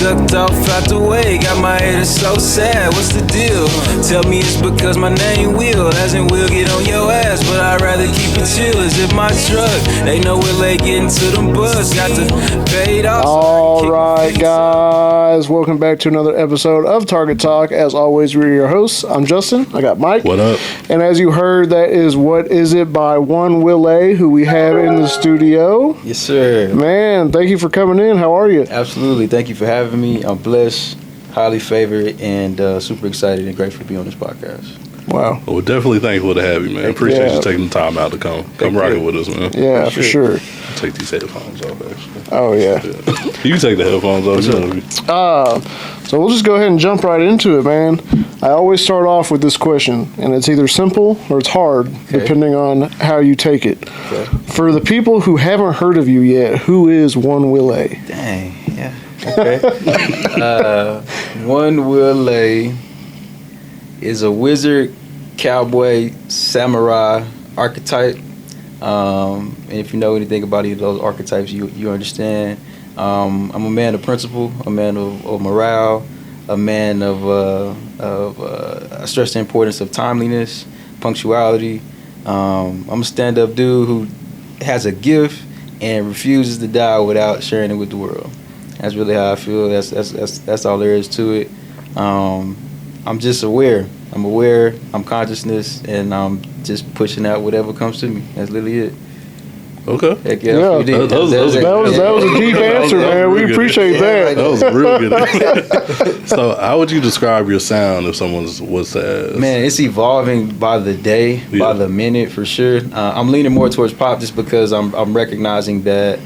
ducked off out the way. Got my haters so sad, what's the deal? Tell me it's because my name Will, as in Will get on your ass. But I'd rather keep it chill as if my truck. They know we're late getting to them bus. Got to pay it off. All right, guys. Welcome back to another episode of Target Talk. As always, we're your hosts. I'm Justin. I got Mike. What up? And as you heard, that is What Is It by 1WILLAYE, who we have in the studio. Yes, sir. Man, thank you for coming in. How are you? Absolutely. Thank you for having me. I'm blessed, highly favored, and super excited and grateful to be on this podcast. Wow. Well, we're definitely thankful to have you, man. Appreciate you taking the time out to come rock it with us, man. Yeah, for sure. Take these headphones off, actually. Oh, yeah. You can take the headphones off. So we'll just go ahead and jump right into it, man. I always start off with this question, and it's either simple or it's hard, depending on how you take it. Okay. For the people who haven't heard of you yet, who is 1WILLAYE? Dang, yeah. Okay. 1WILLAYE is a wizard, cowboy, samurai archetype. And if you know anything about either of those archetypes, you understand. I'm a man of principle, a man of morale, a man of I stress the importance of timeliness, punctuality. I'm a stand-up dude who has a gift and refuses to die without sharing it with the world. That's really how I feel. That's all there is to it. I'm just aware. I'm aware. I'm consciousness, and I'm just pushing out whatever comes to me. That's literally it. Okay. Heck Yeah. That was a deep answer, man. We appreciate that. That was real good. So, how would you describe your sound if someone was to ask? Man, it's evolving by the day, by the minute, for sure. I'm leaning more towards pop just because I'm recognizing that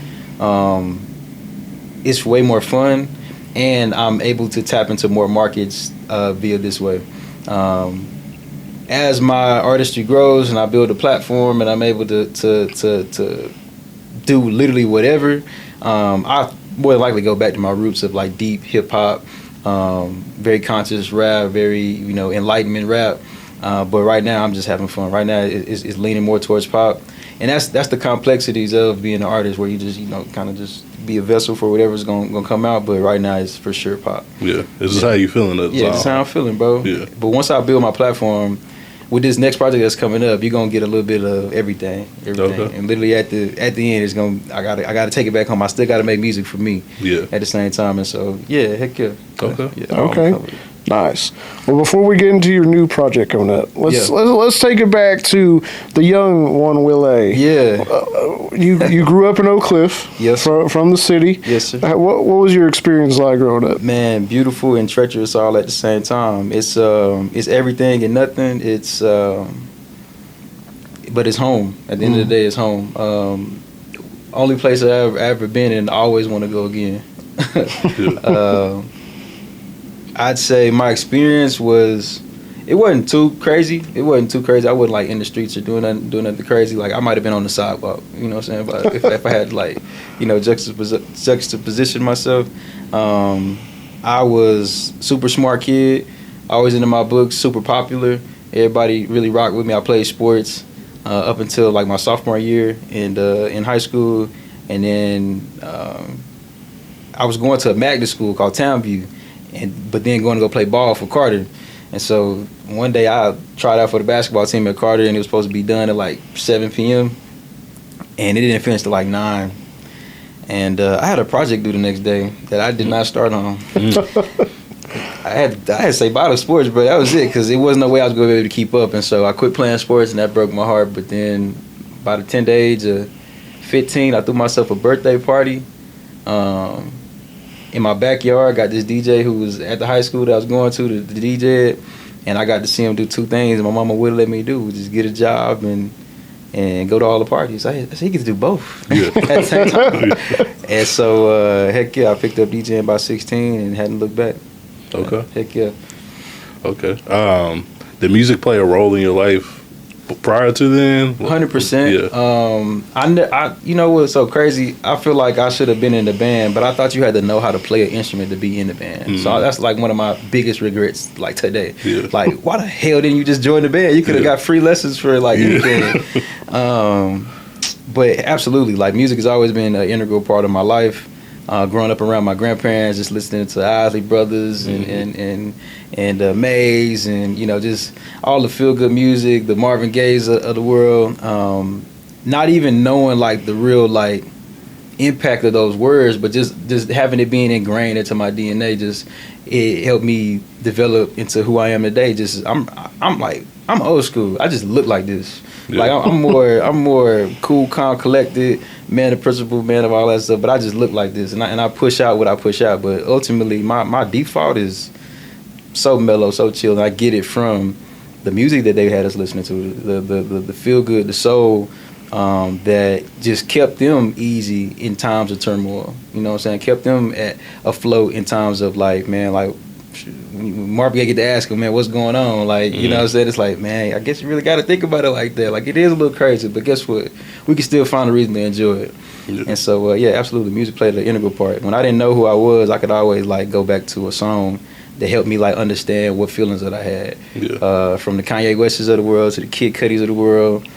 it's way more fun, and I'm able to tap into more markets via this way. As my artistry grows and I build a platform and I'm able to do literally whatever, I more than likely go back to my roots of like deep hip hop, very conscious rap, very enlightenment rap. But right now I'm just having fun. Right now it's leaning more towards pop, and that's the complexities of being an artist, where you just kind of just be a vessel for whatever's gonna come out. But right now it's for sure pop. Yeah, this is how you feeling. That's how I'm feeling, bro. Yeah. But once I build my platform, with this next project that's coming up, you're gonna get a little bit of everything. Okay. And literally at the end, it's I gotta take it back home. I still gotta make music for me. Yeah. At the same time, and so heck yeah. Okay. Yeah, Okay. Nice. Well, before we get into your new project coming up, let's take it back to the young 1WILLAYE. Yeah. You grew up in Oak Cliff. Yes. From the city. Yes, sir. What was your experience like growing up? Man, beautiful and treacherous all at the same time. It's everything and nothing. It's but it's home. At the end of the day, it's home. Only place I've ever been and I always want to go again. I'd say my experience it wasn't too crazy. I wasn't like in the streets or doing nothing crazy. Like I might have been on the sidewalk, you know what I'm saying? But if I had like, juxtaposition myself, I was super smart kid, always into my books, super popular. Everybody really rocked with me. I played sports up until like my sophomore year in high school, and then I was going to a magnet school called Townview. But then going to go play ball for Carter. And so one day I tried out for the basketball team at Carter, and it was supposed to be done at like 7 p.m. And it didn't finish till like 9. And I had a project due the next day that I did not start on. I had to say bye to sports, but that was it, because it wasn't no way I was going to be able to keep up. And so I quit playing sports, and that broke my heart. But then by the tender age of 15, I threw myself a birthday party. In my backyard, got this DJ who was at the high school that I was going to, the DJ, and I got to see him do two things my mama wouldn't let me do, just get a job and go to all the parties. I said, he gets to do both at the same time. And so, heck yeah, I picked up DJing by 16 and hadn't looked back. Okay. Heck yeah. Okay. Did music play a role in your life prior to then? 100%. Yeah. I you know what's so crazy? I feel like I should have been in the band, but I thought you had to know how to play an instrument to be in the band. Mm-hmm. So that's like one of my biggest regrets, like today. Yeah. Like, why the hell didn't you just join the band? You could have got free lessons for like anything. But absolutely, like music has always been an integral part of my life. growing up around my grandparents, just listening to Isley Brothers and Maze, and just all the feel good music, the Marvin Gaye's of the world. Not even knowing like the real like impact of those words, but just having it being ingrained into my DNA, just it helped me develop into who I am today. Just I'm old school. I just look like this. Yeah. Like I'm more cool, calm, collected, man of principle, man of all that stuff. But I just look like this, and I push out what I push out. But ultimately, my default is so mellow, so chill, and I get it from the music that they had us listening to, the feel good, the soul. That just kept them easy in times of turmoil. You know what I'm saying? Kept them afloat in times of like, man, like when Marvin Gaye get to ask him, man, what's going on? Like, you know what I'm saying? It's like, man, I guess you really got to think about it like that. Like, it is a little crazy, but guess what? We can still find a reason to enjoy it. Yeah. And so, yeah, absolutely, music played an integral part. When I didn't know who I was, I could always like go back to a song that helped me like understand what feelings that I had. Yeah. From the Kanye Wests of the world to the Kid Cudis of the world.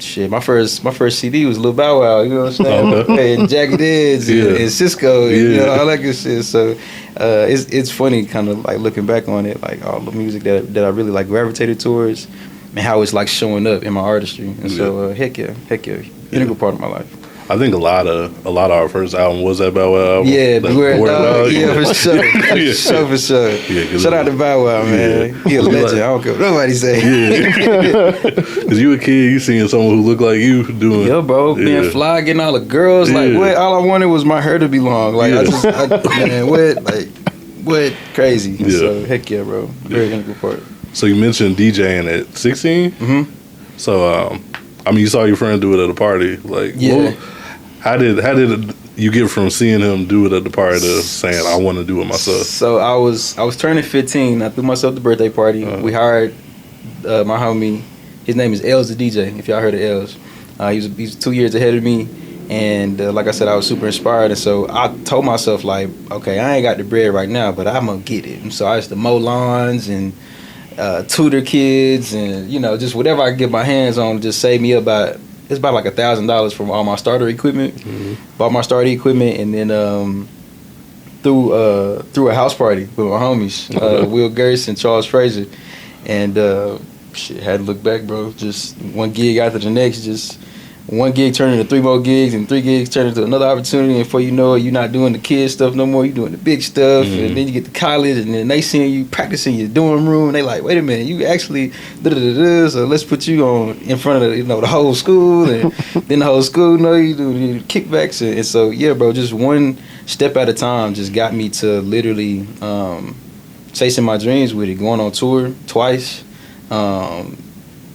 Shit, my first CD was Lil Bow Wow, you know what I'm saying? Okay. And Jagged Edge and Cisco, and, all that good shit. So it's funny kind of like looking back on it, like all the music that I really like gravitated towards and how it's like showing up in my artistry. And so heck yeah, integral part of my life. I think a lot of our first album was that Bow Wow album. Yeah, Beware Dog. Yeah, for sure. For sure. Yeah, shout out to Bow Wow, man. He a legend. I don't care what nobody say. Yeah. Because you a kid, you seeing someone who looked like you doing. Yeah, bro. Being fly, getting all the girls. Like, what? All I wanted was my hair to be long. Like, man, what? Like, what? Crazy. Yeah. So, heck yeah, bro. Very integral part. So, you mentioned DJing at 16? Mm-hmm. So, I mean, you saw your friend do it at a party. Like, yeah. How did you get from seeing him do it at the party to saying I want to do it myself? So I was turning 15. I threw myself the birthday party. We hired my homie. His name is Els the DJ. If y'all heard of Els, he's 2 years ahead of me. And like I said, I was super inspired. And so I told myself like, okay, I ain't got the bread right now, but I'm gonna get it. And so I used to mow lawns and tutor kids, and just whatever I could get my hands on, just save me about like $1,000 from all my starter equipment. Mm-hmm. Bought my starter equipment, and then threw a house party with my homies, Will Gerst and Charles Fraser, and shit, had to look back, bro. Just one gig after the next, just one gig turned into 3 more gigs, and 3 gigs turned into another opportunity. And before you know it, you're not doing the kid stuff no more. You're doing the big stuff, and then you get to college, and then they seeing you practicing your dorm room. And they like, wait a minute, you actually so let's put you on in front of the whole school, and then the whole school you do kickbacks, and so yeah, bro, just one step at a time just got me to literally chasing my dreams with it, going on tour twice.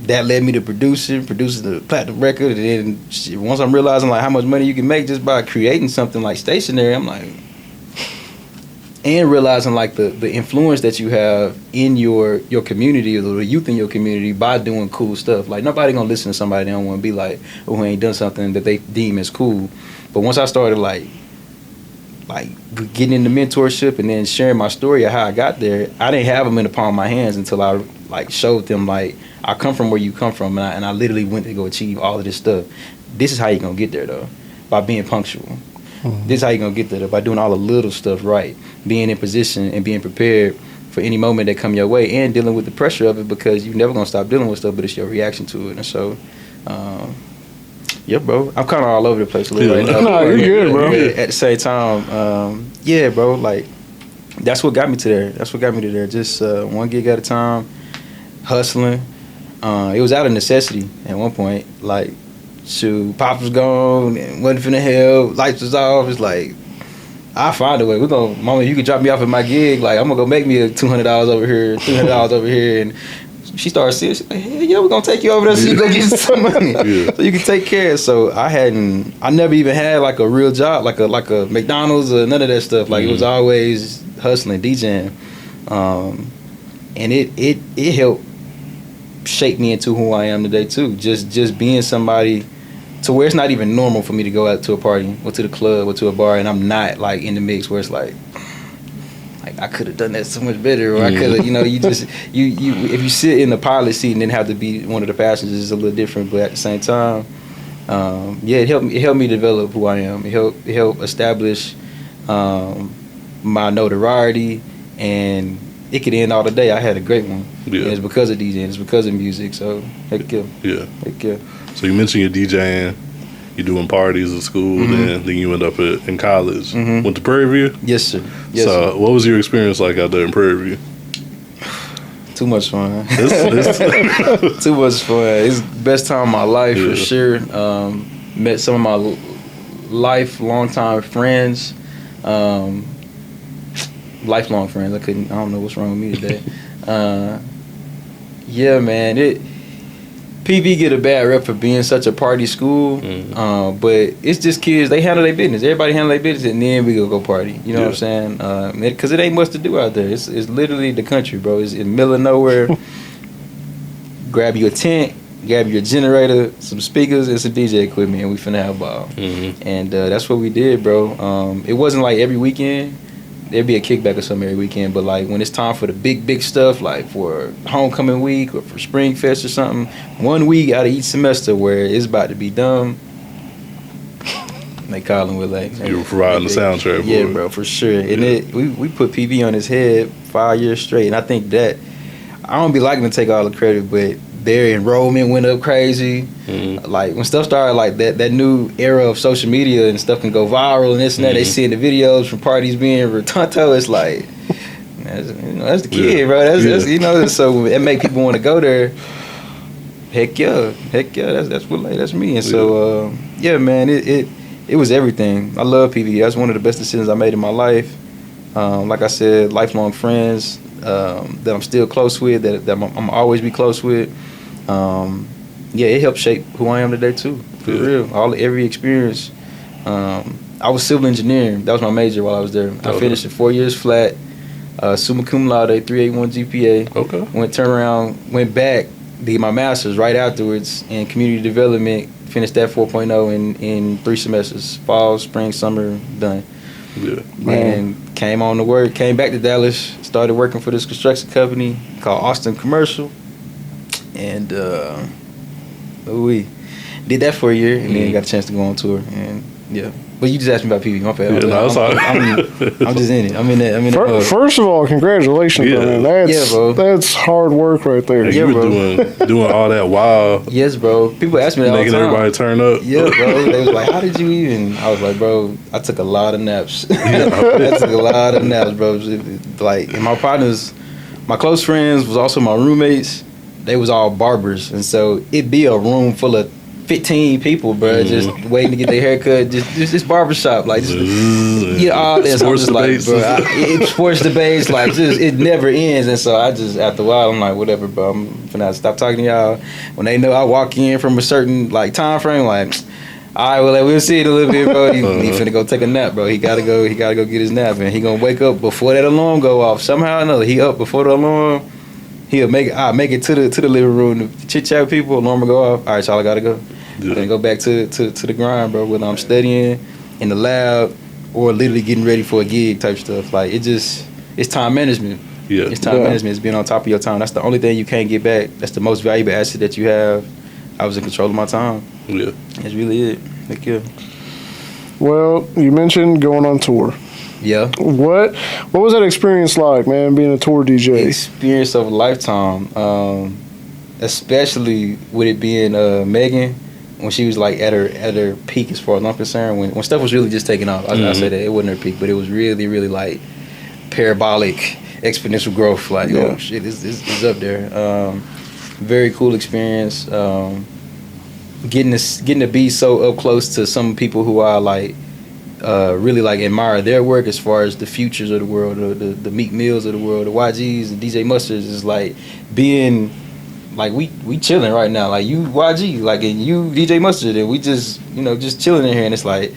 That led me to producing the platinum record, and then once I'm realizing like how much money you can make just by creating something like stationery, I'm like, and realizing like the influence that you have in your community or the youth in your community by doing cool stuff. Like nobody gonna listen to somebody they don't want to be like, or who ain't done something that they deem as cool. But once I started like getting into mentorship and then sharing my story of how I got there, I didn't have them in the palm of my hands until I like showed them like, I come from where you come from, and I literally went to go achieve all of this stuff. This is how you gonna get there though, by being punctual. Mm-hmm. This is how you gonna get there though, by doing all the little stuff right, being in position and being prepared for any moment that come your way, and dealing with the pressure of it, because you're never gonna stop dealing with stuff, but it's your reaction to it. And so, yeah, bro, I'm kind of all over the place a little right now. No, you're good, bro. At the same time, yeah, bro, like that's what got me to there. That's what got me to there. Just one gig at a time, hustling. It was out of necessity at one point. Like, shoot, Pops was gone and wasn't finna help. Lights was off. It's like, I'll find a way. Mama, you can drop me off at my gig. Like, I'm gonna go make me a $200 over here, $300 over here. And she started seeing. She's like, hey, yeah, we're gonna take you over there so you go get some money, so you can take care. So I never even had like a real job, like a McDonald's or none of that stuff. Like, it was always hustling, DJing, and it helped shape me into who I am today too. Just being somebody to where it's not even normal for me to go out to a party or to the club or to a bar, and I'm not like in the mix where it's like I could have done that so much better, or I could have, you just you if you sit in the pilot seat and then have to be one of the passengers, it's a little different. But at the same time, yeah, it helped me develop who I am. It helped establish my notoriety, and it could end all the day. I had a great one. Yeah. And it's because of DJing. It's because of music. So heck yeah. Yeah. Heck yeah. So you mentioned you're DJing, you're doing parties at school, then you end up in college. Went to Prairie View? Yes, sir. Yes, So sir. what was your experience like out there in Prairie View? Too much fun. It's- Too much fun. It's the best time of my life Yeah. for sure. Met some of my lifelong time friends. Lifelong friends. I don't know what's wrong with me today. Yeah, man. PV get a bad rep for being such a party school, but it's just kids. They handle their business. Everybody handle their business, and then we go party. You know what I'm saying? Because it ain't much to do out there. It's literally the country, bro. It's in the middle of nowhere. Grab you a tent, grab you a generator, some speakers, and some DJ equipment, and we finna have a ball. And that's what we did, bro. It wasn't like every weekend. There'd be a kickback or something every weekend, but like when it's time for the big stuff, like for homecoming week or for spring fest or something, 1 week out of each semester where it's about to be done, they calling with like You were providing the soundtrack. yeah, for it. bro, for sure. And we put PV on his head 5 years straight, and I think that I don't be liking to take all the credit, but their enrollment went up crazy. Like when stuff started like that new era of social media and stuff can go viral and this and that. They seeing the videos from parties being retunto. It's like that's the kid, bro. That's so it make people want to go there. Heck yeah. That's what that's me. And so yeah, man, it was everything. I love PV. That's one of the best decisions I made in my life. Like I said, lifelong friends that I'm still close with. That I'm always be close with. Yeah, it helped shape who I am today too. For real, every experience. I was civil engineering. That was my major while I was there. I finished in 4 years flat, summa cum laude, 381 GPA. Okay. Went back, did my master's right afterwards in community development. Finished that 4.0 in 3 semesters, fall, spring, summer, done. Yeah. And came on to work. Came back to Dallas. Started working for this construction company called Austin Commercial. And we did that for a year, and then got a chance to go on tour. And yeah, but you just asked me about PV. My bad. Yeah, no, it's all right. I'm just in it. I'm in that. First of all, congratulations, Yeah. man. bro. That's hard work right there. You bro. were doing all that while Yes, bro. People ask me that all the making time. everybody turn up. Yeah, bro. They was like, "How did you even?" I was like, "Bro, I took a lot of naps. I took a lot of naps, bro." Like, and my partners, my close friends was also my roommates. They was all barbers, and so it'd be a room full of 15 people, bro, just waiting to get their haircut. Just this barbershop, like, just all this. I'm just like, debates. bro, it sports debates, like, just it never ends. And so I just, after a while, I'm like, whatever, bro. I'm finna stop talking to y'all. When they know I walk in from a certain like time frame, like, all right, well, like, we'll see it a little bit, bro. He finna go take a nap, bro. He gotta go get his nap, and he gonna wake up before that alarm go off. Somehow or another, he up before the alarm. I'll make it to the living room, chit chat with people. Alarm will go off. All right, y'all, I gotta go. Yeah. Then go back to the grind, bro. Whether I'm studying in the lab or literally getting ready for a gig type stuff. Like it's time management. Yeah. It's time management. It's being on top of your time. That's the only thing you can't get back. That's the most valuable asset that you have. I was in control of my time. Yeah. That's really it. Thank you. Well, you mentioned going on tour. Yeah. What was that experience like, man, being a tour DJ? Experience of a lifetime. Especially with it being Megan, when she was like at her peak as far as I'm concerned, when stuff was really just taking off. I say that it wasn't her peak, but it was really, really like parabolic, exponential growth. Like, oh shit, it's up there. Very cool experience. Getting to be so up close to some people who are like really like admire their work as far as the Futures of the world, the Meek Mills of the world, the YGs, the DJ Mustards, is like being like we chilling right now. Like you YG, like, and you DJ Mustard, and we just just chilling in here, and it's like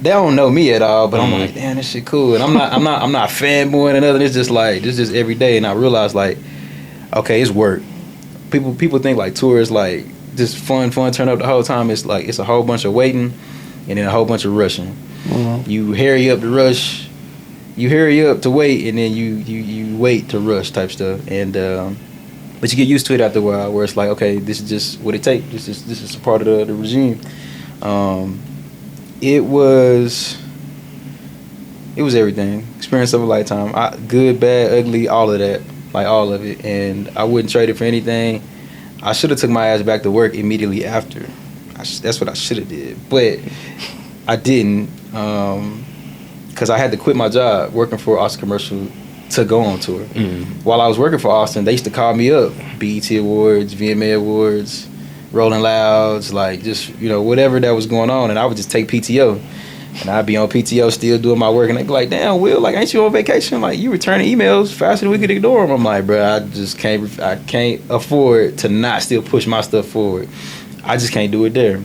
they don't know me at all, but I'm like, damn, this shit cool. And I'm not fanboying or nothing. It's just like this is every day, and I realize like, okay, it's work. People think like tours like just fun, turn up the whole time. It's like it's a whole bunch of waiting, and then a whole bunch of rushing. You hurry up to rush, you hurry up to wait, and then you wait to rush type stuff. And but you get used to it after a while, where it's like, okay, this is just what it takes. This is a part of the regime. It was everything. Experience of a lifetime. Good, bad, ugly, all of that. Like all of it. And I wouldn't trade it for anything. I should have took my ass back to work immediately after. That's what I should have did. But I didn't. Because I had to quit my job working for Austin Commercial to go on tour. While I was working for Austin, they used to call me up. BET Awards, VMA Awards, Rolling Louds, like just, whatever that was going on. And I would just take PTO. And I'd be on PTO still doing my work. And they'd be like, damn, Will, like, ain't you on vacation? Like, you returning emails faster than we could ignore them. I'm like, bro, I can't afford to not still push my stuff forward. I just can't do it there.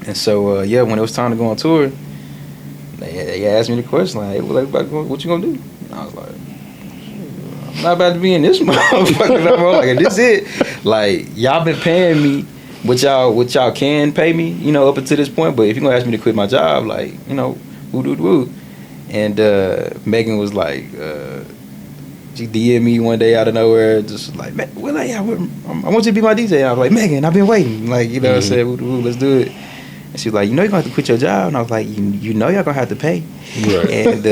And so, when it was time to go on tour, they asked me the question, like, hey, what you gonna do? And I was like, I'm not about to be in this motherfucker no more. Like, this it. Like, y'all been paying me what y'all can pay me, up until this point. But if you're gonna ask me to quit my job, like, woo. And Megan was like, she DM'd me one day out of nowhere, just like, well, I want you to be my DJ. And I was like, Megan, I've been waiting. Like, I said, woo, let's do it. And she was like, you're gonna have to quit your job. And I was like, you know y'all gonna have to pay. Right. And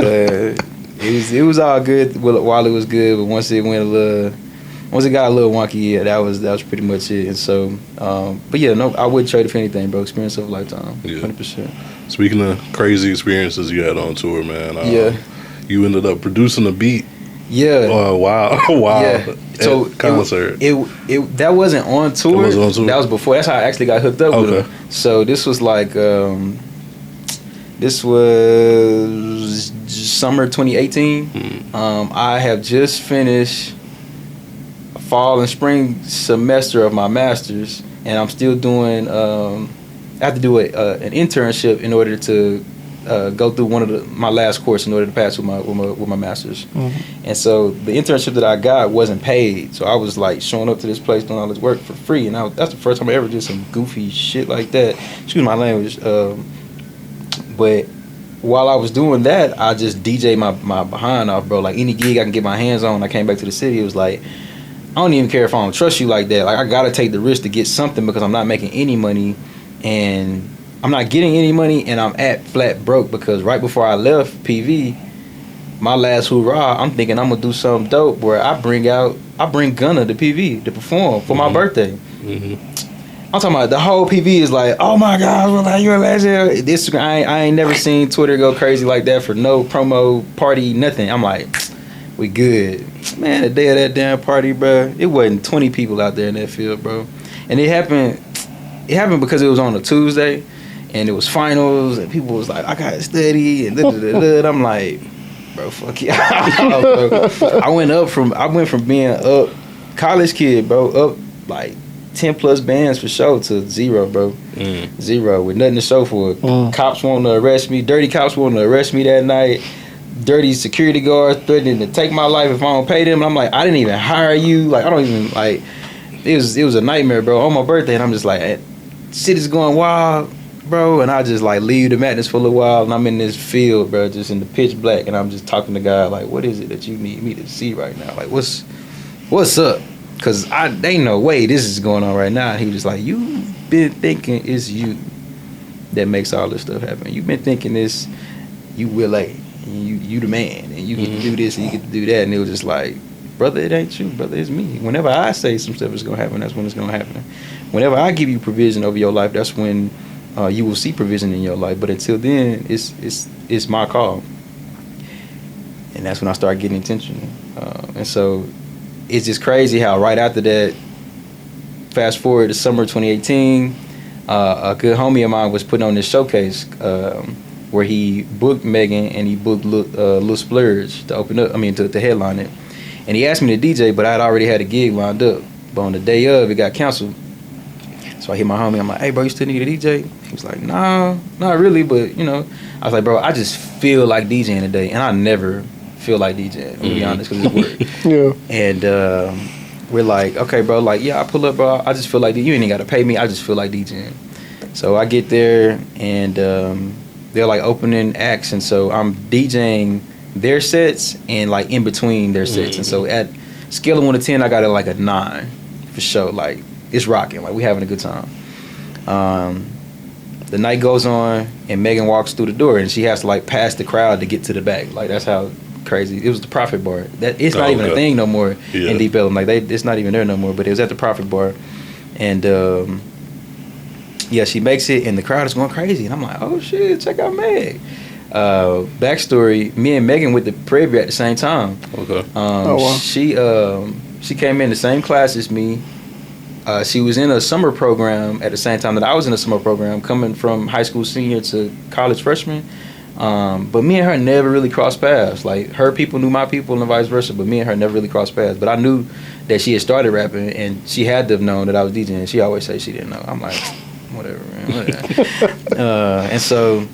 it was all good while it was good, but once it got a little wonky, that was pretty much it. And so, but yeah, no, I wouldn't trade it for anything, bro. Experience of a lifetime, 100%. Speaking of crazy experiences you had on tour, man. You ended up producing a beat. Yeah. Wow. Yeah. So concert. That wasn't on tour. It wasn't on tour. That was before. That's how I actually got hooked up with him. So this was like this was summer 2018. I have just finished fall and spring semester of my master's, and I'm still doing. I have to do an internship in order to go through my last course in order to pass with my master's. And so the internship that I got wasn't paid, so I was like showing up to this place doing all this work for free, and that's the first time I ever did some goofy shit like that. Excuse my language. But while I was doing that, I just DJ my behind off, bro. Like any gig I can get my hands on. I came back to the city. It was like, I don't even care if I don't trust you like that. Like, I gotta take the risk to get something because I'm not making any money, and I'm not getting any money, and I'm at flat broke because right before I left PV, my last hoorah, I'm thinking I'm gonna do something dope where I bring Gunna to PV to perform for my birthday. I'm talking about the whole PV is like, oh my God, well, like, you're a legend. This I ain't never seen Twitter go crazy like that for no promo party, nothing. I'm like, we good. Man, the day of that damn party, bro, it wasn't 20 people out there in that field, bro. And it happened because it was on a Tuesday, and it was finals, and people was like, I gotta study, and and I'm like, bro, fuck yeah. I went from being up college kid, bro, up like 10 plus bands for show to zero, bro. Zero with nothing to show for it. Cops wanting to arrest me. Dirty cops wanting to arrest me that night. Dirty security guards threatening to take my life if I don't pay them. And I'm like, I didn't even hire you. Like, I don't even, like, it was a nightmare, bro. On my birthday, and I'm just like, shit is going wild, bro. And I just like leave the madness for a little while, and I'm in this field, bro, just in the pitch black, and I'm just talking to God like, what is it that you need me to see right now? Like, what's up? Cause ain't no way this is going on right now. And he was like, you've been thinking it's you that makes all this stuff happen. You've been thinking this, you WILLAYE, you the man, and you get to do this and you get to do that. And it was just like, brother, it ain't you, brother, it's me. Whenever I say some stuff is gonna happen, that's when it's gonna happen. Whenever I give you provision over your life, that's when you will see provision in your life. But until then, it's my call. And that's when I start getting intentional. And so it's just crazy how right after that, fast forward to summer 2018, a good homie of mine was putting on this showcase where he booked Megan and he booked Lil Splurge to open up, to headline it. And he asked me to DJ, but I had already had a gig lined up. But on the day of, it got canceled. So I hit my homie, I'm like, hey bro, you still need a DJ? He was like, nah, not really, but I was like, bro, I just feel like DJing today, and I never feel like DJing, to be honest, because it's work. Yeah. And we're like, okay, bro, like, yeah, I pull up, bro. I just feel like you ain't got to pay me. I just feel like DJing. So I get there, and they're like opening acts, and so I'm DJing their sets and like in between their sets. And so at scale of 1 to 10, I got it like a 9 for sure. Like, it's rocking. Like, we having a good time. The night goes on, and Megan walks through the door, and she has to like pass the crowd to get to the back. Like that's how crazy it was. The Profit Bar. That it's not even a thing no more in Deep Ellum. Like it's not even there no more. But it was at the Profit Bar, and yeah, she makes it, and the crowd is going crazy, and I'm like, oh shit, check out Meg. Backstory: me and Megan went to Prairie at the same time. Okay. She came in the same class as me. She was in a summer program at the same time that I was in a summer program, coming from high school senior to college freshman. But me and her never really crossed paths. Like her people knew my people and vice versa, but me and her never really crossed paths. But I knew that she had started rapping, and she had to have known that I was DJing. She always say she didn't know. I'm like, whatever, man. Whatever. And so,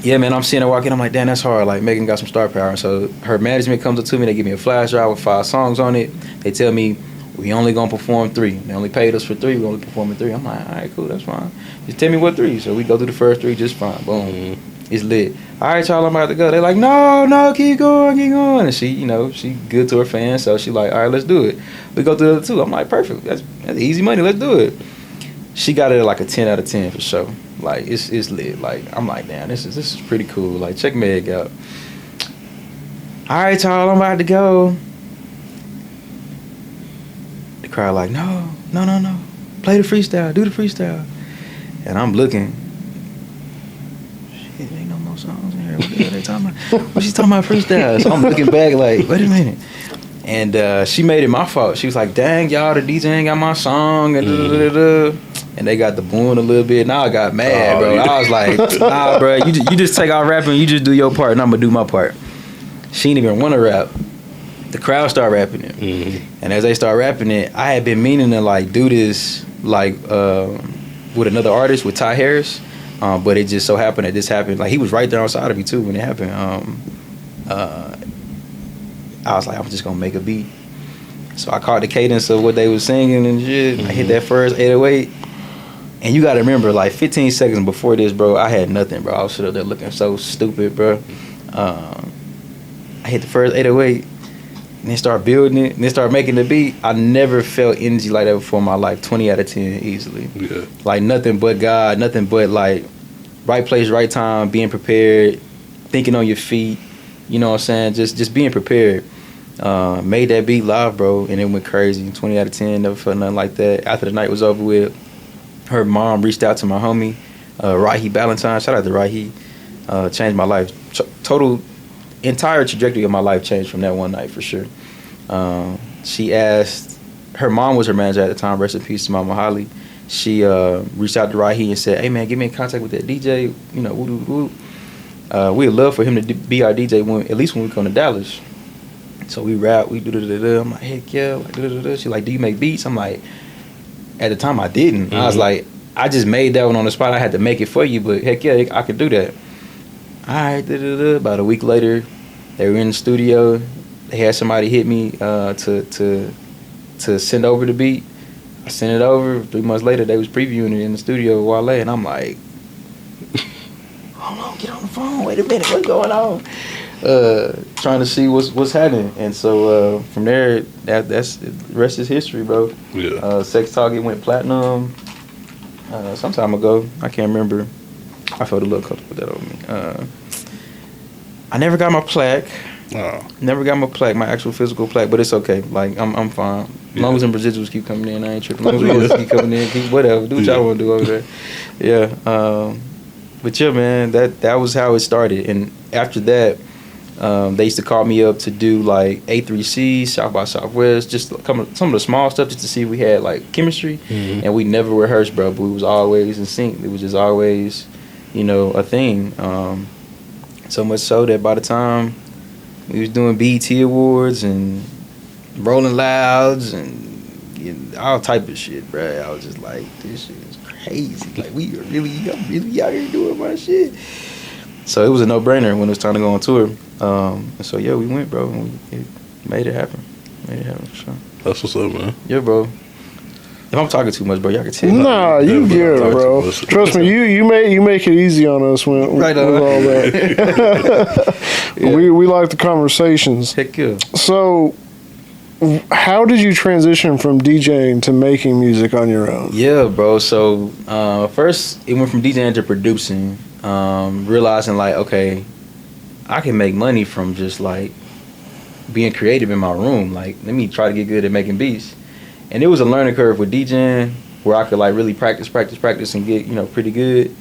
yeah, man, I'm seeing her walk in. I'm like, damn, that's hard. Like Megan got some star power. And so her management comes up to me. They give me a flash drive with 5 songs on it. They tell me, we only gonna perform 3. They only paid us for 3. We only performing 3. I'm like, all right, cool, that's fine. Just tell me what 3. So we go through the first 3 just fine. Boom, it's lit. All right, y'all, I'm about to go. They're like, no, keep going. And she, you know, she good to her fans, so she like, all right, let's do it. We go through the other 2. I'm like, perfect. That's easy money. Let's do it. She got it at like a 10 out of 10 for sure. Like it's lit. Like I'm like, damn, this is pretty cool. Like check Meg out. All right, y'all, I'm about to go. Crowd like, no, play the freestyle, do the freestyle. And I'm looking, shit, ain't no more songs in here. What the hell they talking about? What she talking about freestyle? So I'm looking back like, wait a minute. And she made it my fault. She was like, dang, y'all, the DJ ain't got my song. And they got the boom a little bit. Now I got mad, bro. I was like, nah, bro, you just take out rapping, you just do your part, and I'm gonna do my part. She didn't even want to rap. The crowd start rapping it, and as they start rapping it, I had been meaning to like do this like with another artist, with Ty Harris, but it just so happened that this happened. Like he was right there outside of me too when it happened. I was like, I'm just gonna make a beat. So I caught the cadence of what they was singing and shit. I hit that first 808, and you gotta remember, like 15 seconds before this, bro, I had nothing, bro. I was sitting up there looking so stupid, bro. I hit the first 808. And they start building it, and they start making the beat. I never felt energy like that before in my life. 20 out of 10 easily. Yeah. Like nothing but God, nothing but like right place, right time, being prepared, thinking on your feet. You know what I'm saying? Just being prepared. Made that beat live, bro, and it went crazy. 20 out of 10, never felt nothing like that. After the night was over with, her mom reached out to my homie, Rahi Ballantyne. Shout out to Rahi. Changed my life. Entire trajectory of my life changed from that one night for sure. She asked, her mom was her manager at the time, rest in peace to Mama Holly. She reached out to Rahi and said, hey man, get me in contact with that DJ, you know, we'd love for him to be our DJ at least when we come to Dallas. So we rap, we do. I'm like, heck yeah, like She's like, do you make beats? I'm like, at the time I didn't. I was like, I just made that one on the spot. I had to make it for you, but heck yeah, I could do that. All right, about a week later, they were in the studio. They had somebody hit me to send over the beat. I sent it over. 3 months later, they was previewing it in the studio with Wale, and I'm like, hold on, get on the phone. Wait a minute, what's going on? Trying to see what's happening. And so from there, that's the rest is history, bro. Yeah. Sex Talk, it went platinum some time ago. I can't remember. I felt a little comfortable with that over me. I never got my plaque. Never got my plaque, my actual physical plaque, but it's okay. Like I'm fine. As long as them residuals keep coming in, I ain't tripping. As long as the keep coming in, keep whatever. Do what y'all want to do over there. Yeah. But yeah, man, that was how it started. And after that, they used to call me up to do like A3C, South by Southwest, just some of the small stuff, just to see if we had like chemistry. And we never rehearsed, bro. But we was always in sync. It was just always, you know, a thing. So much so that by the time we was doing BET Awards and Rolling Louds and all type of shit, bro, I was just like, this shit is crazy. Like I'm really out here doing my shit. So it was a no-brainer when it was time to go on tour. And so yeah, we went, bro, and we made it happen. Made it happen for sure. That's what's up, man. Yeah, bro. If I'm talking too much, bro, y'all can tell. Nah, you get it, bro. Trust me, you make it easy on us with all that. Yeah. We like the conversations. Heck yeah. So, how did you transition from DJing to making music on your own? Yeah, bro. So first, it went from DJing to producing. Realizing like, okay, I can make money from just like being creative in my room. Like, let me try to get good at making beats. And it was a learning curve with DJing where I could like really practice and get, pretty good.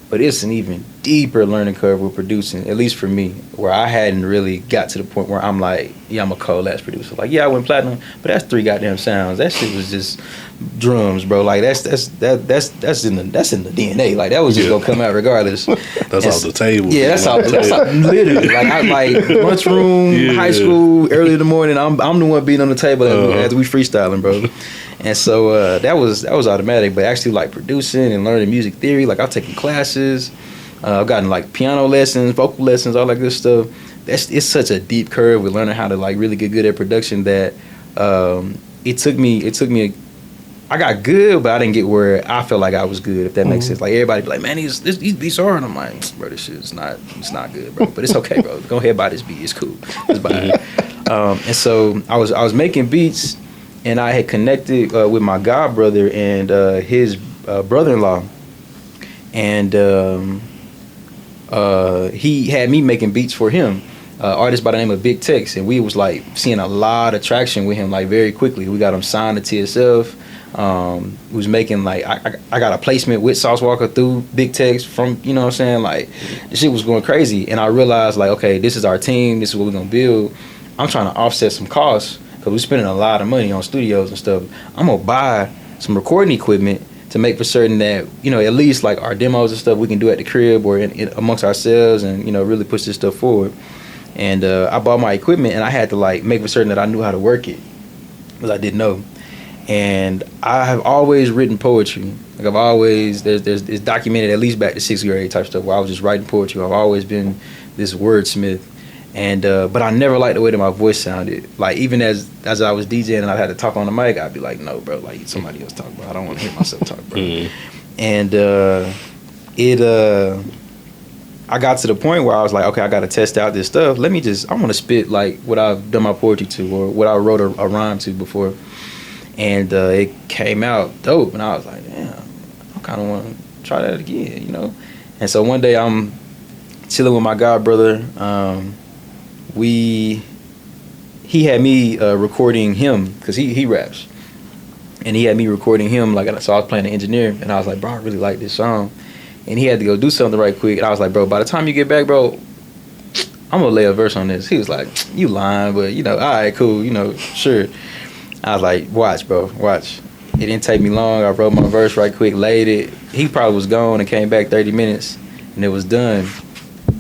But it's an even deeper learning curve with producing, at least for me, where I hadn't really got to the point where I'm like, yeah, I'm a cold ass producer. Like, yeah, I went platinum, but that's 3 goddamn sounds. That shit was just drums, bro. Like that's in the DNA. Like that was just gonna come out regardless. That's off the table. Yeah, that's off literally. Like I like lunchroom, high school, early in the morning. I'm the one beating on the table as we freestyling, bro. And so that was automatic, but actually like producing and learning music theory, like I've taken classes, I've gotten like piano lessons, vocal lessons, all that good stuff. It's such a deep curve with learning how to like really get good at production that it took me. I got good, but I didn't get where I felt like I was good. If that makes sense. Like everybody be like, man, these beats are, and I'm like, bro, this shit's not good, bro. But it's okay, bro. Go ahead, buy this beat. It's cool. Let's buy it. And so I was making beats. And I had connected with my god brother and his brother-in-law, and he had me making beats for him, artist by the name of Big Tex, and we was like seeing a lot of traction with him like very quickly. We got him signed to TSF. We was making like I got a placement with Sauce Walker through Big Tex from, you know what I'm saying, like the shit was going crazy, and I realized like, okay, this is our team, this is what we're gonna build. I'm trying to offset some costs. Because we're spending a lot of money on studios and stuff. I'm going to buy some recording equipment to make for certain that, at least like our demos and stuff we can do at the crib or amongst ourselves and, really push this stuff forward. And I bought my equipment and I had to like make for certain that I knew how to work it. Because I didn't know. And I have always written poetry. Like I've always, it's documented at least back to 6th grade type stuff where I was just writing poetry. I've always been this wordsmith. And but I never liked the way that my voice sounded. Like even as I was DJing and I had to talk on the mic, I'd be like, no, bro, like somebody else talk, bro. I don't want to hear myself talk, bro. And I got to the point where I was like, okay, I got to test out this stuff. I want to spit like what I've done my poetry to or what I wrote a rhyme to before. And it came out dope. And I was like, damn, I kind of want to try that again, And so one day I'm chilling with my god brother. He had me recording him because he raps, and he had me recording him so I was playing the engineer, and I was like, bro, I really like this song, and he had to go do something right quick, and I was like, bro, by the time you get back, bro, I'm gonna lay a verse on this. He was like, you lying, but all right, cool, sure. I was like, watch, bro, watch. It didn't take me long. I wrote my verse right quick, laid it. He probably was gone and came back 30 minutes, and it was done.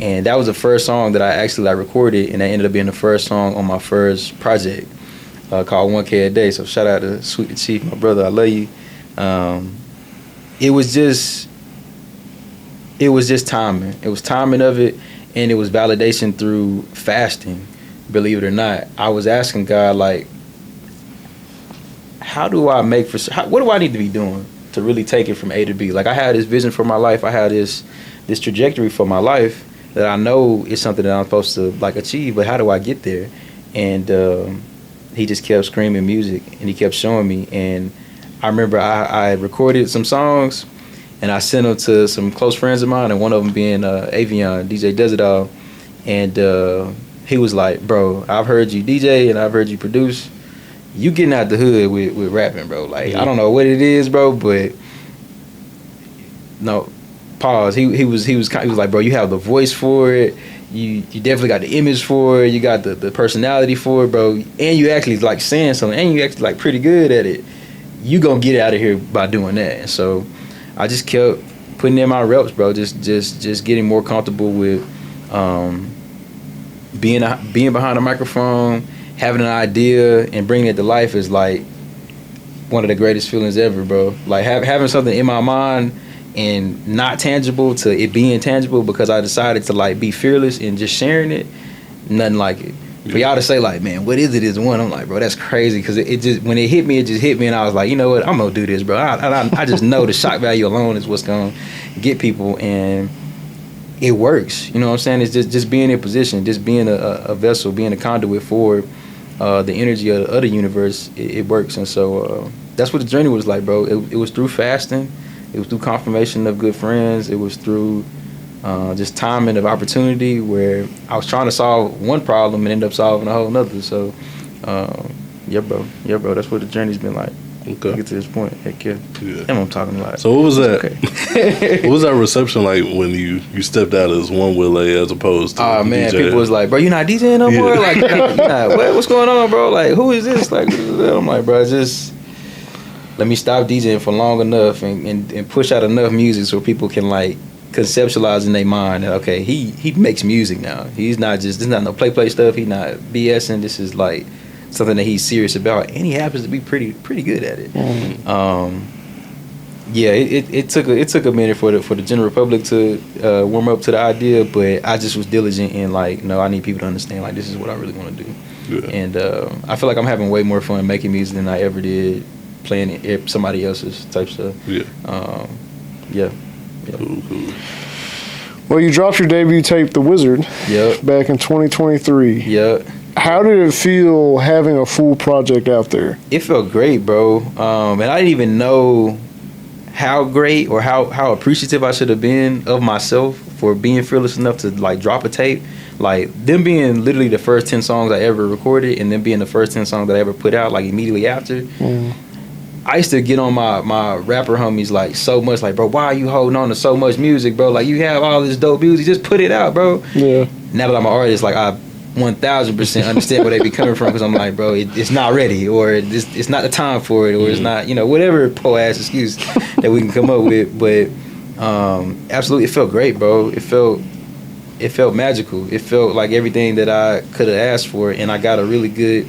And that was the first song that I actually recorded, and that ended up being the first song on my first project called 1K a Day. So shout out to Sweet the Chief, my brother, I love you. It was just timing. It was timing of it, and it was validation through fasting, believe it or not. I was asking God, like, what do I need to be doing to really take it from A to B? Like, I had this vision for my life. I had this trajectory for my life that I know is something that I'm supposed to like achieve, but how do I get there? And he just kept screaming music, and he kept showing me. And I remember I recorded some songs, and I sent them to some close friends of mine, and one of them being Avion, DJ Does It All. And he was like, bro, I've heard you DJ and I've heard you produce. You getting out the hood with rapping, bro. Like, I don't know what it is, bro, but no. Pause. He was like, bro, you have the voice for it. You definitely got the image for it. You got the personality for it, bro. And you actually like saying something. And you actually like pretty good at it. You gonna get out of here by doing that. And so I just kept putting in my reps, bro. Just getting more comfortable with being behind a microphone, having an idea and bringing it to life is like one of the greatest feelings ever, bro. Like having something in my mind and not tangible to it being tangible because I decided to like be fearless and just sharing it, nothing like it. For y'all to say like, man, what is it is one, I'm like, bro, that's crazy, because it just, when it hit me, and I was like, you know what, I'm gonna do this, bro. I just know the shock value alone is what's gonna get people, and it works. You know what I'm saying? It's just being in position, just being a vessel, being a conduit for the energy of the other universe, it works. And so that's what the journey was like, bro. It was through fasting. It was through confirmation of good friends. It was through just timing of opportunity where I was trying to solve one problem and end up solving a whole nother. So, yeah, bro. That's what the journey's been like. Okay. To get to this point. Heck yeah. Damn, I'm talking a lot. So what was that? Okay. What was that reception like when you stepped out as 1WILLAYE as opposed to Oh man, DJ? people was like, bro, you not DJing no more? Like, you're not, what's going on, bro? Like, who is this? Like, I'm like, bro, just let me stop DJing for long enough and push out enough music so people can like conceptualize in their mind that okay, he makes music now. He's not just, this is not no play stuff. He's not BSing. This is like something that he's serious about, and he happens to be pretty good at it. Yeah, it took a minute for the general public to warm up to the idea, but I just was diligent in like, no, I need people to understand like this is what I really want to do. Yeah. And I feel like I'm having way more fun making music than I ever did playing somebody else's type stuff. Yeah. Yeah. Cool. Well, you dropped your debut tape, The Wizard, back in 2023. Yep. How did it feel having a full project out there? It felt great, bro. And I didn't even know how great or how appreciative I should have been of myself for being fearless enough to like drop a tape. Like them being literally the first 10 songs I ever recorded and them being the first 10 songs that I ever put out like immediately after. I used to get on my rapper homies like so much, like, bro, why are you holding on to so much music, bro? Like, you have all this dope music, just put it out, bro. Yeah. Now that I'm an artist, like, I 1000% understand where they be coming from, because I'm like, bro, it's not ready, or it's not the time for it, or it's not, whatever poor ass excuse that we can come up with. But absolutely, it felt great, bro. It felt magical. It felt like everything that I could have asked for, and I got a really good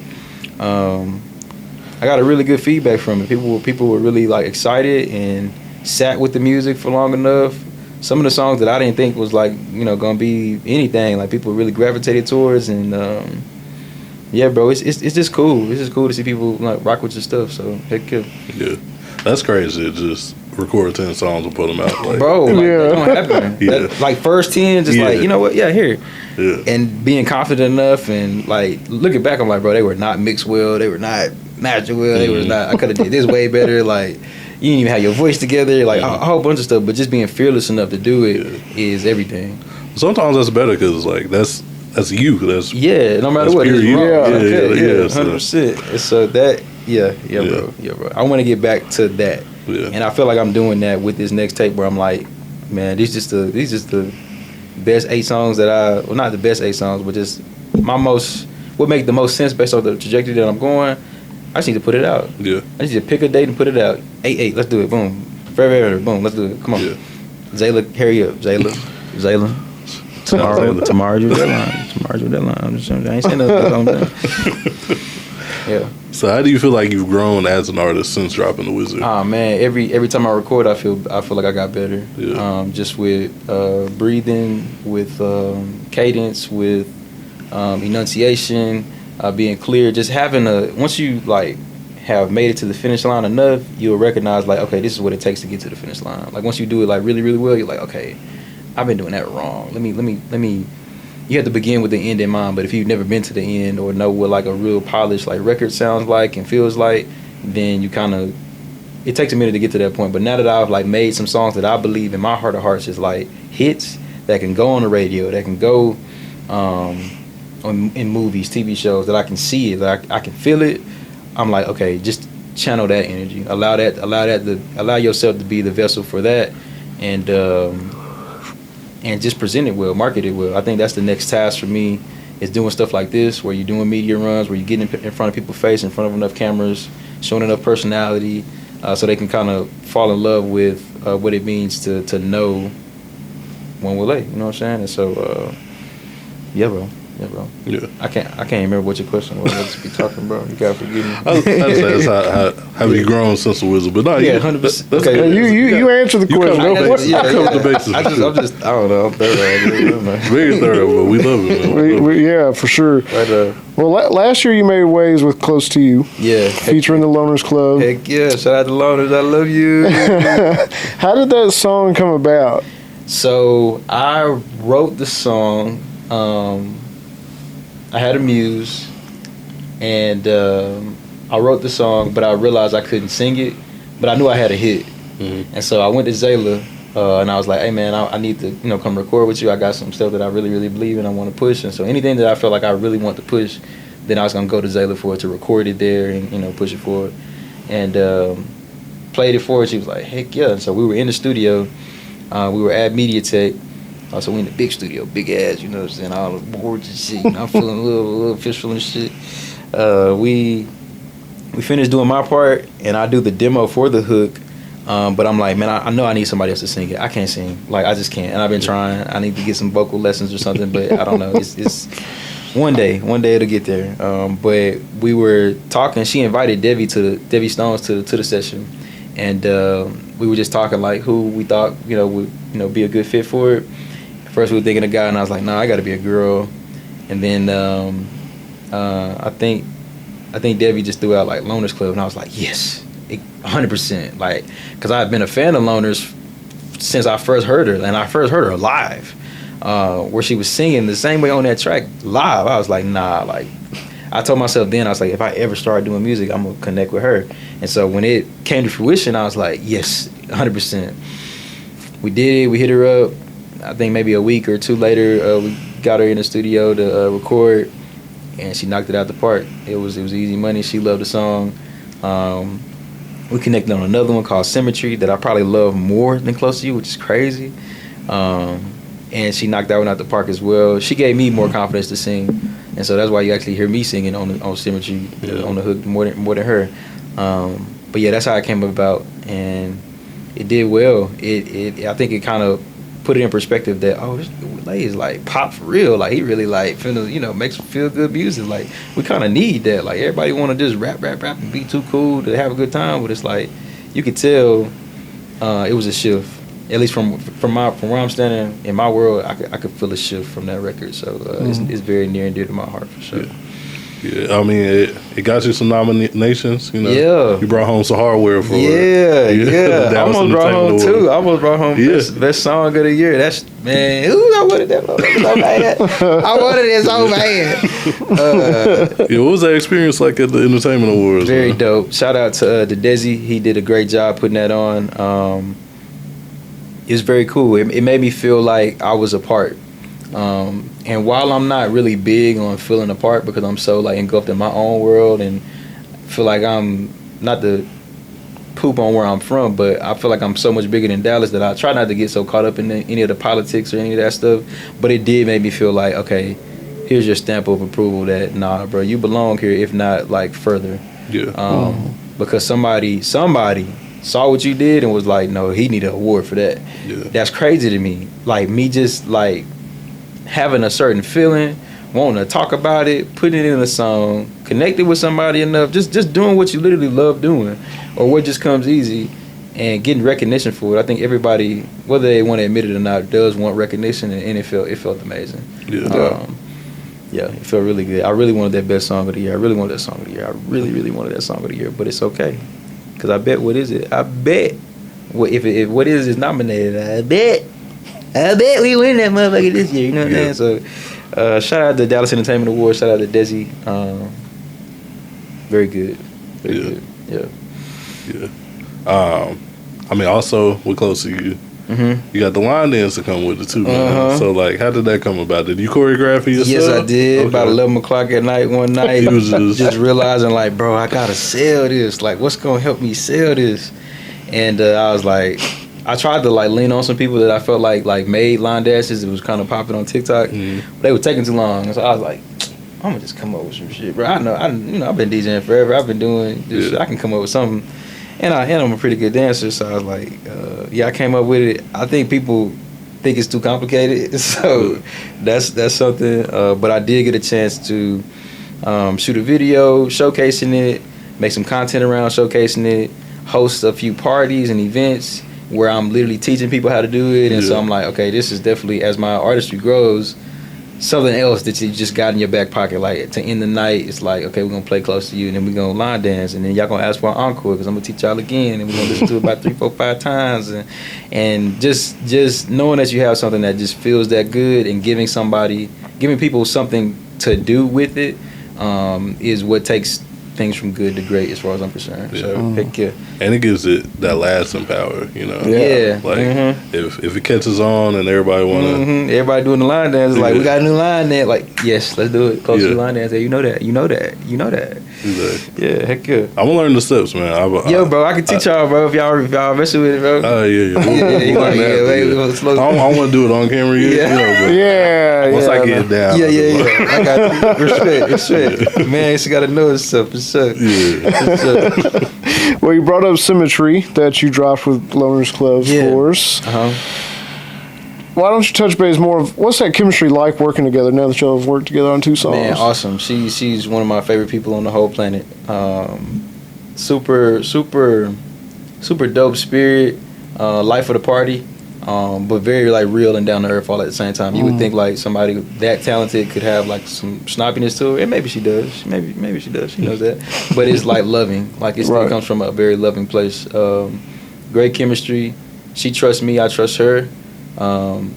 feedback from it. People were really like excited and sat with the music for long enough. Some of the songs that I didn't think was like, gonna be anything, like people really gravitated towards, and yeah, bro, it's just cool. It's just cool to see people like rock with your stuff. So heck yeah. Yeah, that's crazy. Just record 10 songs and put them out, like, bro. Like, that don't happen. Yeah. That, like first 10, just like, you know what? Yeah, here. Yeah. And being confident enough, and like looking back, I'm like, bro, they were not mixed well. They were not mastered well. They was not. I could have did this way better. Like, you didn't even have your voice together. Like a whole bunch of stuff. But just being fearless enough to do it is everything. Sometimes that's better because like that's you. That's no matter what. It's wrong. 100%. So that bro. I want to get back to that. Yeah. And I feel like I'm doing that with this next tape where I'm like, man, these just the best 8 songs that not the best 8 songs, but just what make the most sense based on the trajectory that I'm going. I just need to put it out. Yeah. I just need to pick a date and put it out. 8/8, let's do it. Boom. Forever, boom, let's do it. Come on. Yeah. Zayla, hurry up. Zayla. Tomorrow's your deadline. I'm just saying, I ain't saying nothing. Yeah. So how do you feel like you've grown as an artist since dropping The Wizard? Oh man, every time I record, I feel like I got better. Yeah. Just with breathing, with cadence, with enunciation, being clear. Just having once you like have made it to the finish line enough, you'll recognize like, okay, this is what it takes to get to the finish line. Like once you do it like really, really well, you're like, okay, I've been doing that wrong. Let me. You have to begin with the end in mind, but if you've never been to the end or know what like a real polished like record sounds like and feels like, then you it takes a minute to get to that point. But now that I've like made some songs that I believe in my heart of hearts is like hits that can go on the radio, that can go in movies, TV shows, that I can see it, that I can feel it, I'm like, okay, just channel that energy, allow yourself to be the vessel for that, and just present it well, market it well. I think that's the next task for me, is doing stuff like this, where you're doing media runs, where you're getting in front of people's face, in front of enough cameras, showing enough personality, so they can kind of fall in love with what it means to know 1WILLAYE. You know what I'm saying? And so, yeah, bro. Yeah. I can't remember what your question was. I just be talking, bro. You gotta forgive me. I'd say that's how you grown since The Wizard, but no, 100%. Okay, you answer the question. I covered the bases. I don't know. I'm thorough. Very thorough, but we love it, man. Yeah, for sure. Right, well, last year you made waves with Close to You. Yeah. Featuring the Loners Club. Heck yeah. Shout out to Loners. I love you. How did that song come about? So I wrote the song. I had a muse, and I wrote the song, but I realized I couldn't sing it, but I knew I had a hit. And so I went to Zayla, and I was like, hey man, I need to come record with you. I got some stuff that I really, really believe in, I want to push. And so anything that I felt like I really want to push, then I was going to go to Zayla for it, to record it there and push it forward. And played it for her. She was like, heck yeah. And so we were in the studio. We were at MediaTek. So we in the big studio, big ass, you know what I'm saying, all the boards and shit. I'm feeling a little official and shit. We finished doing my part, and I do the demo for the hook. But I'm like, man, I know I need somebody else to sing it. I can't sing. Like, I just can't. And I've been trying. I need to get some vocal lessons or something, but I don't know. It's one day it'll get there. But we were talking. She invited Debbie Stones to the session, and we were just talking like who we thought would be a good fit for it. First we were thinking a guy, and I was like, nah, I got to be a girl. And then I think Debbie just threw out like Loners Club, and I was like, yes, 100%. Like, because I've been a fan of Loners since I first heard her, and I first heard her live, where she was singing the same way on that track live. I was like, nah, like, I told myself then, I was like, if I ever start doing music, I'm gonna connect with her. And so when it came to fruition, I was like, yes, 100%. We did it. We hit her up. I think maybe a week or two later, we got her in the studio to record, and she knocked it out the park. It was easy money. She loved the song. We connected on another one called Symmetry that I probably love more than Close to You, which is crazy. And she knocked that one out the park as well. She gave me more confidence to sing, and so that's why you actually hear me singing on Symmetry, on the hook more than her. But yeah, that's how it came about, and it did well. I think it kind of put it in perspective that, oh, this 1WILLAYE is like pop for real. Like, he really like finna, makes feel good music. Like, we kind of need that. Like, everybody want to just rap and be too cool to have a good time, but it's like you could tell it was a shift. At least from where I'm standing in my world, I could feel a shift from that record. So it's very near and dear to my heart for sure. Yeah, I mean, it got you some nominations, Yeah. You brought home some hardware for it. Yeah. I almost brought home two. I almost brought home best song of the year. That's, man, I wanted that so bad. I wanted it so bad. What was that experience like at the Entertainment Awards? Very dope. Shout out to Desi. He did a great job putting that on. It was very cool. It made me feel like I was a part. And while I'm not really big on feeling a part because I'm so like engulfed in my own world and feel like I'm not to poop on where I'm from, but I feel like I'm so much bigger than Dallas that I try not to get so caught up in any of the politics or any of that stuff. But it did make me feel like, okay, here's your stamp of approval that, nah, bro, you belong here, if not like further. Yeah. Because somebody saw what you did and was like, no, he need an award for that. Yeah. That's crazy to me. Like, me just like having a certain feeling, wanting to talk about it, putting it in a song, connected with somebody enough, just doing what you literally love doing, or what just comes easy, and getting recognition for it. I think everybody, whether they want to admit it or not, does want recognition, and it felt amazing. Yeah, it felt really good. I really wanted that best song of the year. I really wanted that song of the year. I really, really wanted that song of the year, but it's okay. Because I bet, what is it? I bet, if what is nominated, I bet we win that motherfucker this year. You know what I'm saying? So, shout out to Dallas Entertainment Awards. Shout out to Desi. Very good. Very good. Yeah. I mean, also, we're close to you. You got the line dance to come with it too, man. So, like, how did that come about? Did you choreograph it yourself? Yes, I did. Okay. About 11 o'clock at night one night. You was just realizing, like, bro, I gotta sell this. Like, what's gonna help me sell this? And I was like, I tried to like lean on some people that I felt like made line dances. It was kind of popping on TikTok. But they were taking too long, so I was like, I'm gonna just come up with some shit, bro. I've been DJing forever. I've been doing this shit. I can come up with something, and I'm a pretty good dancer. So I was like, I came up with it. I think people think it's too complicated, so that's something. But I did get a chance to shoot a video showcasing it, make some content around showcasing it, host a few parties and events where I'm literally teaching people how to do it. And so I'm like, okay, this is definitely, as my artistry grows, something else that you just got in your back pocket. Like, to end the night, it's like, okay, we're going to play Close to You, and then we're going to line dance, and then y'all going to ask for an encore because I'm going to teach y'all again, and we're going to listen to it about 3, 4, 5 times. And just knowing that you have something that just feels that good, and giving people something to do with it, is what takes things from good to great, as far as I'm concerned. Yeah. So heck yeah. And it gives it that lasting power, you know. Yeah. Like Mm-hmm. if it catches on and everybody wanna, Everybody doing the line dance, like, Yeah. we got a new line dance. Like, yes, let's do it. Close to the line dance. Hey, you know that. exactly. Yeah, heck yeah. I'm gonna learn the steps, man. Yo, bro, I can teach y'all, bro, if y'all messing with it, bro. Oh yeah. You We'll learn that, wait, yeah. we'll slow- I don't want to do it on camera yet, Yeah. you know, but Yeah, once I get it down, Yeah. I got you. Respect. Man, she gotta know herself for sure. Yeah. For sure. Well, you brought up Symmetry that you dropped with Loners Club Yeah. Force. Uh-huh. Why don't you touch base more of what's that chemistry like working together now that y'all have worked together on 2 songs? Man, awesome. She's one of my favorite people on the whole planet. Super dope spirit, life of the party, but very like real and down to earth all at the same time. You would think like somebody that talented could have like some snobbiness to her, and maybe she does. Maybe she does. She knows that, but it's like loving. Like it still Right. comes from a very loving place. Great chemistry. She trusts me. I trust her.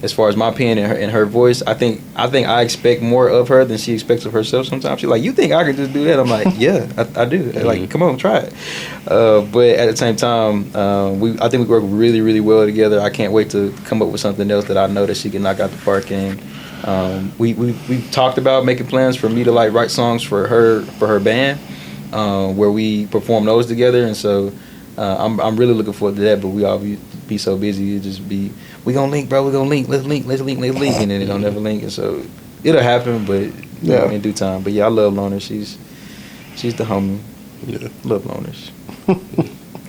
As far as my pen and her voice, I think I expect more of her than she expects of herself. Sometimes she's like, "You think I could just do that?" I'm like, "Yeah, I do." Like, come on, try it. But at the same time, I think we work really, really well together. I can't wait to come up with something else that I know that she can knock out the park in. We talked about making plans for me to like write songs for her band, where we perform those together, and so I'm really looking forward to that. But we all be so busy, it just be. We gonna link, bro. We gonna link. Let's link, and then it don't never link, and so it'll happen, but you know, in due time. But yeah, I love Loner. She's the homie. Yeah. Love Loners.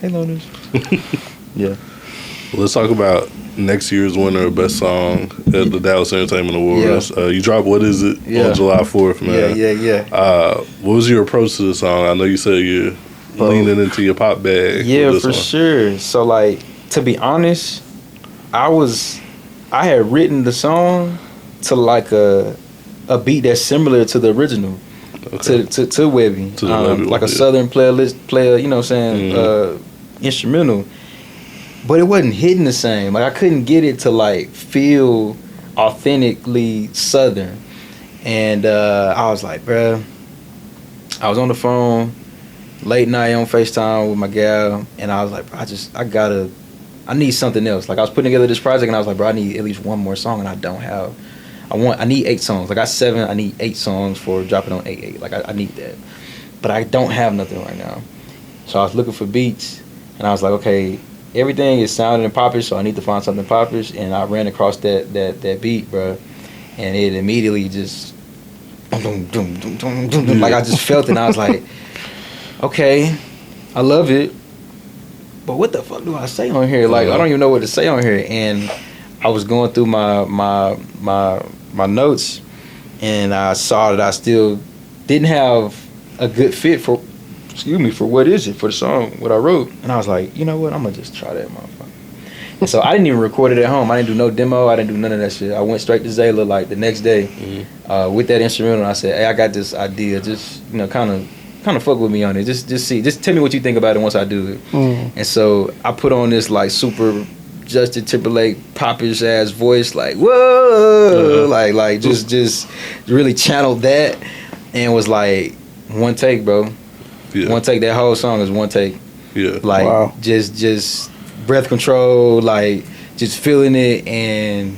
Hey, Loners. Yeah. Let's talk about next year's winner of Best Song at the Dallas Entertainment Awards. You dropped What Is It on July 4th, man. Yeah. What was your approach to the song? I know you said you're leaning into your pop bag. Yeah, with this for one. sure. So like, to be honest, I had written the song to like a beat that's similar to the original, to Webby, To the Webby like one, a Southern player, you know what I'm saying, instrumental, but it wasn't hitting the same. Like I couldn't get it to like feel authentically Southern, and I was like, bruh, I was on the phone late night on FaceTime with my gal, and I was like, bro, I need something else. Like I was putting together this project, and I was like, bro, I need at least one more song, and I don't have. I need 8 songs. Like I got 7. I need 8 songs for dropping on 8/8. Like I need that, but I don't have nothing right now. So I was looking for beats, and I was like, okay, everything is sounding and popish, so I need to find something popish, and I ran across that beat, bro, and it immediately just, like I just felt it, and I was like, okay, I love it. But what the fuck do I say on here? Like I don't even know what to say on here. And I was going through my notes, and I saw that I still didn't have a good fit for What Is It, for the song, what I wrote. And I was like, you know what? I'm gonna just try that motherfucker. And so I didn't even record it at home. I didn't do no demo. I didn't do none of that shit. I went straight to Zayla like the next day with that instrumental. And I said, hey, I got this idea. Just kind of fuck with me on it. Just tell me what you think about it once I do it. And so I put on this like super Justin Timberlake popish ass voice, like whoa, like just really channeled that, and was like one take, bro. Yeah. One take. That whole song is one take. Yeah. Like Wow. just breath control, like just feeling it, and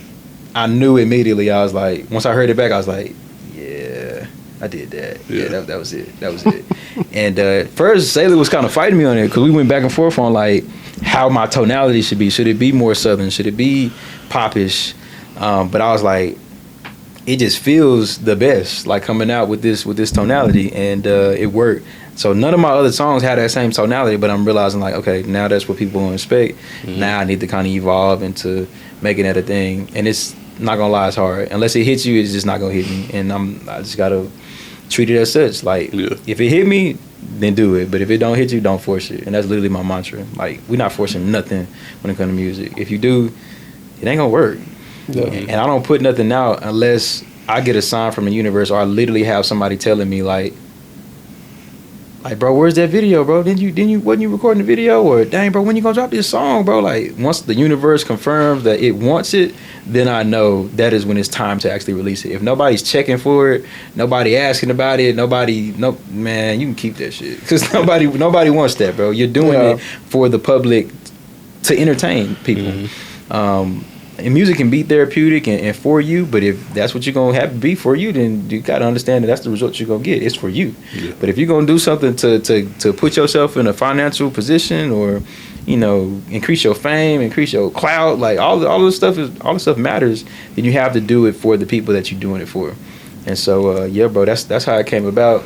I knew immediately. I was like, once I heard it back, I was like, yeah, I did that. Yeah, that was it. That was it. And first, Sailor was kind of fighting me on it because we went back and forth on like how my tonality should be. Should it be more Southern? Should it be popish? But I was like, it just feels the best, like coming out with this tonality, and it worked. So none of my other songs had that same tonality, but I'm realizing like, okay, now that's what people want to expect. Now I need to kind of evolve into making that a thing, and it's not gonna lie, it's hard. Unless it hits you, it's just not gonna hit me, and I just gotta treat it as such. Like if it hit me, then do it. But if it don't hit you, don't force it. And that's literally my mantra. Like we're not forcing nothing when it comes to music. If you do, it ain't gonna work. And I don't put nothing out unless I get a sign from the universe, or I literally have somebody telling me like, Like, bro, where's that video, bro? Wasn't you recording the video? Or dang, bro, when you gonna drop this song, bro? Like, once the universe confirms that it wants it, then I know that is when it's time to actually release it. If nobody's checking for it, nobody asking about it, man, you can keep that shit, because nobody wants that, bro. You're doing it for the public to entertain people. And music can be therapeutic and for you, but if that's what you're gonna have to be for you, then you gotta understand that that's the result you're gonna get. It's for you. Yeah. But if you're gonna do something to put yourself in a financial position, or increase your fame, increase your clout, like all this stuff matters, then you have to do it for the people that you're doing it for. And so bro, that's how it came about.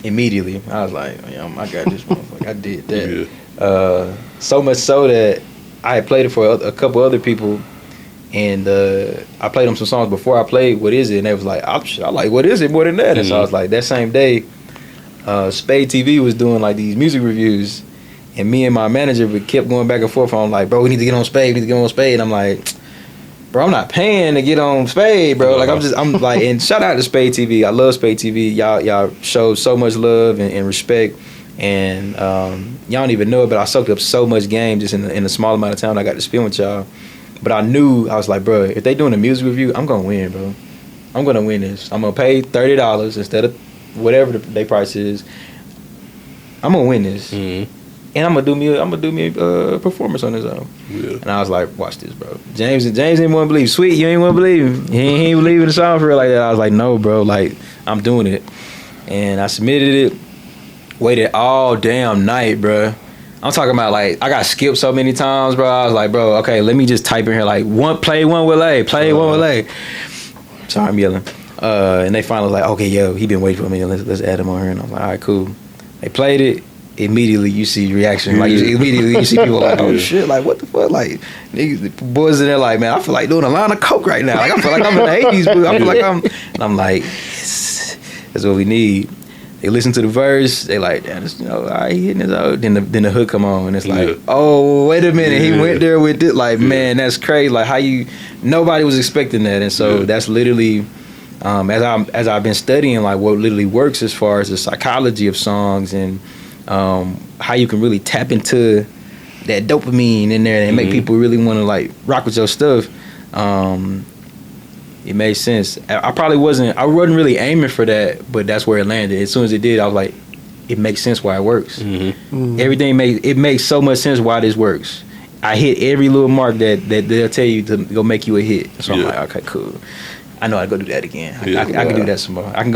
Immediately, I was like, I got this motherfucker. I did that. Yeah. So much so that I had played it for a couple other people, and I played them some songs before I played What Is It, and they was like, I like What Is It more than that. And so I was like, that same day, Spade TV was doing like these music reviews, and me and my manager kept going back and forth on like, bro, we need to get on Spade, And I'm like, bro, I'm not paying to get on Spade, bro. Like, I'm like, and shout out to Spade TV. I love Spade TV. Y'all showed so much love and respect. And y'all don't even know it, but I soaked up so much game just in a small amount of time I got to spend with y'all. But I was like, bro, if they doing a music review, I'm gonna win, bro. I'm gonna win this. I'm gonna pay $30 instead of whatever their price is. I'm gonna win this, and I'm gonna do me a performance on this album. Yeah. And I was like, watch this, bro. James didn't want to believe. Sweet, you ain't want to believe him. He ain't believe in the song for real like that. I was like, no, bro. Like, I'm doing it, and I submitted it. Waited all damn night, bro. I'm talking about, like, I got skipped so many times, bro. I was like, bro, okay, let me just type in here, like, play 1WILLAYE. Sorry, I'm yelling. And they finally was like, okay, he been waiting for me. Let's add him on here. And I'm like, all right, cool. They played it. Immediately you see reaction. Like, immediately you see people like, oh shit, like, what the fuck? Like, niggas, boys in there like, man, I feel like doing a line of coke right now. Like, I feel like I'm in the 80s, bro. I feel like I'm like, yes, that's what we need. They listen to the verse. They like, damn, this, all right, he hitting his out. Then the hook come on, and it's like, oh, wait a minute, he went there with it. Like, man, that's crazy. Like, nobody was expecting that, and so that's literally, as I've been studying, like, what literally works as far as the psychology of songs and how you can really tap into that dopamine in there and make people really want to like rock with your stuff. It made sense. I wasn't really aiming for that, but that's where it landed. As soon as it did, I was like, it makes sense why it works. Everything makes so much sense why this works. I hit every little mark that they'll tell you to go make you a hit. So I'm like, okay, cool. I know I go do that again. I can do that some more. I can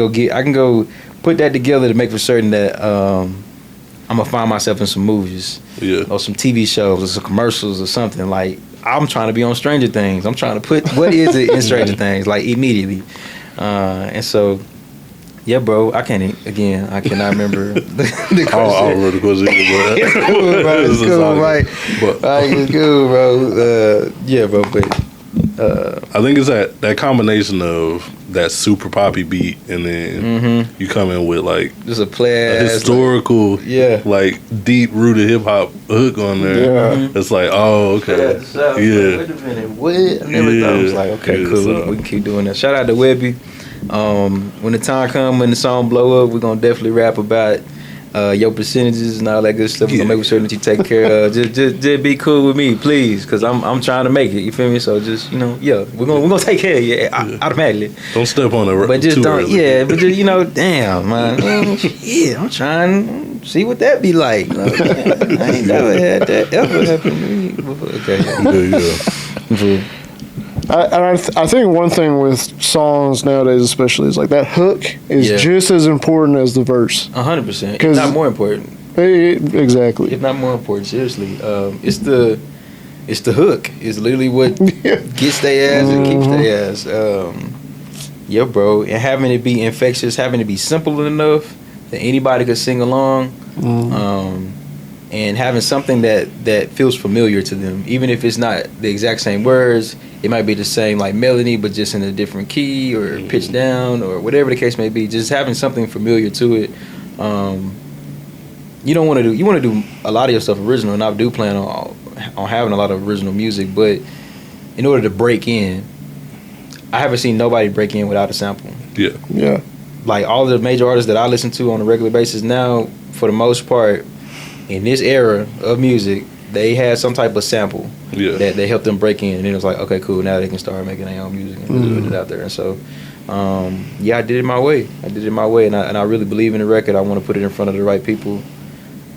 go put that together to make for certain that I'm gonna find myself in some movies, or some TV shows, or some commercials, or something. Like, I'm trying to be on Stranger Things. I'm trying to put what is it in Stranger Things, like, immediately. And so, yeah, bro, I cannot remember the question. I don't remember the question either, it's cool, bro. It's cool, right? It's cool, bro. Yeah, bro, but I think it's that combination of that super poppy beat, and then you come in with like just a historical, like deep rooted hip hop hook on there. Yeah. It's like, oh, okay, wait a minute, what? I never thought it was like, okay, cool. So we can keep doing that. Shout out to Webby. When the time comes, when the song blow up, we're gonna definitely rap about your percentages and all that good stuff. We're gonna make sure that you take care of. Just be cool with me, please, because I'm trying to make it. You feel me? So just we're gonna take care of you automatically. Don't step on it, but just don't. Early. Yeah, but just damn, man. I'm trying to see what that be like. I ain't never had that ever happen to me before. Okay. I think one thing with songs nowadays, especially, is like that hook is just as important as the verse. 100%. If not more important. Exactly. If not more important, seriously. It's the hook. It's literally what gets their ass and keeps their ass. Bro. And having it be infectious, having it be simple enough that anybody could sing along. And having something that feels familiar to them, even if it's not the exact same words, it might be the same like melody, but just in a different key or pitch down or whatever the case may be. Just having something familiar to it. You want to do a lot of your stuff original, and I do plan on having a lot of original music. But in order to break in, I haven't seen nobody break in without a sample. Yeah. like all the major artists that I listen to on a regular basis now, for the most part, in this era of music, they had some type of sample that they helped them break in, and it was like, okay, cool, now they can start making their own music and put it out there. And so, I did it my way. And I really believe in the record. I want to put it in front of the right people.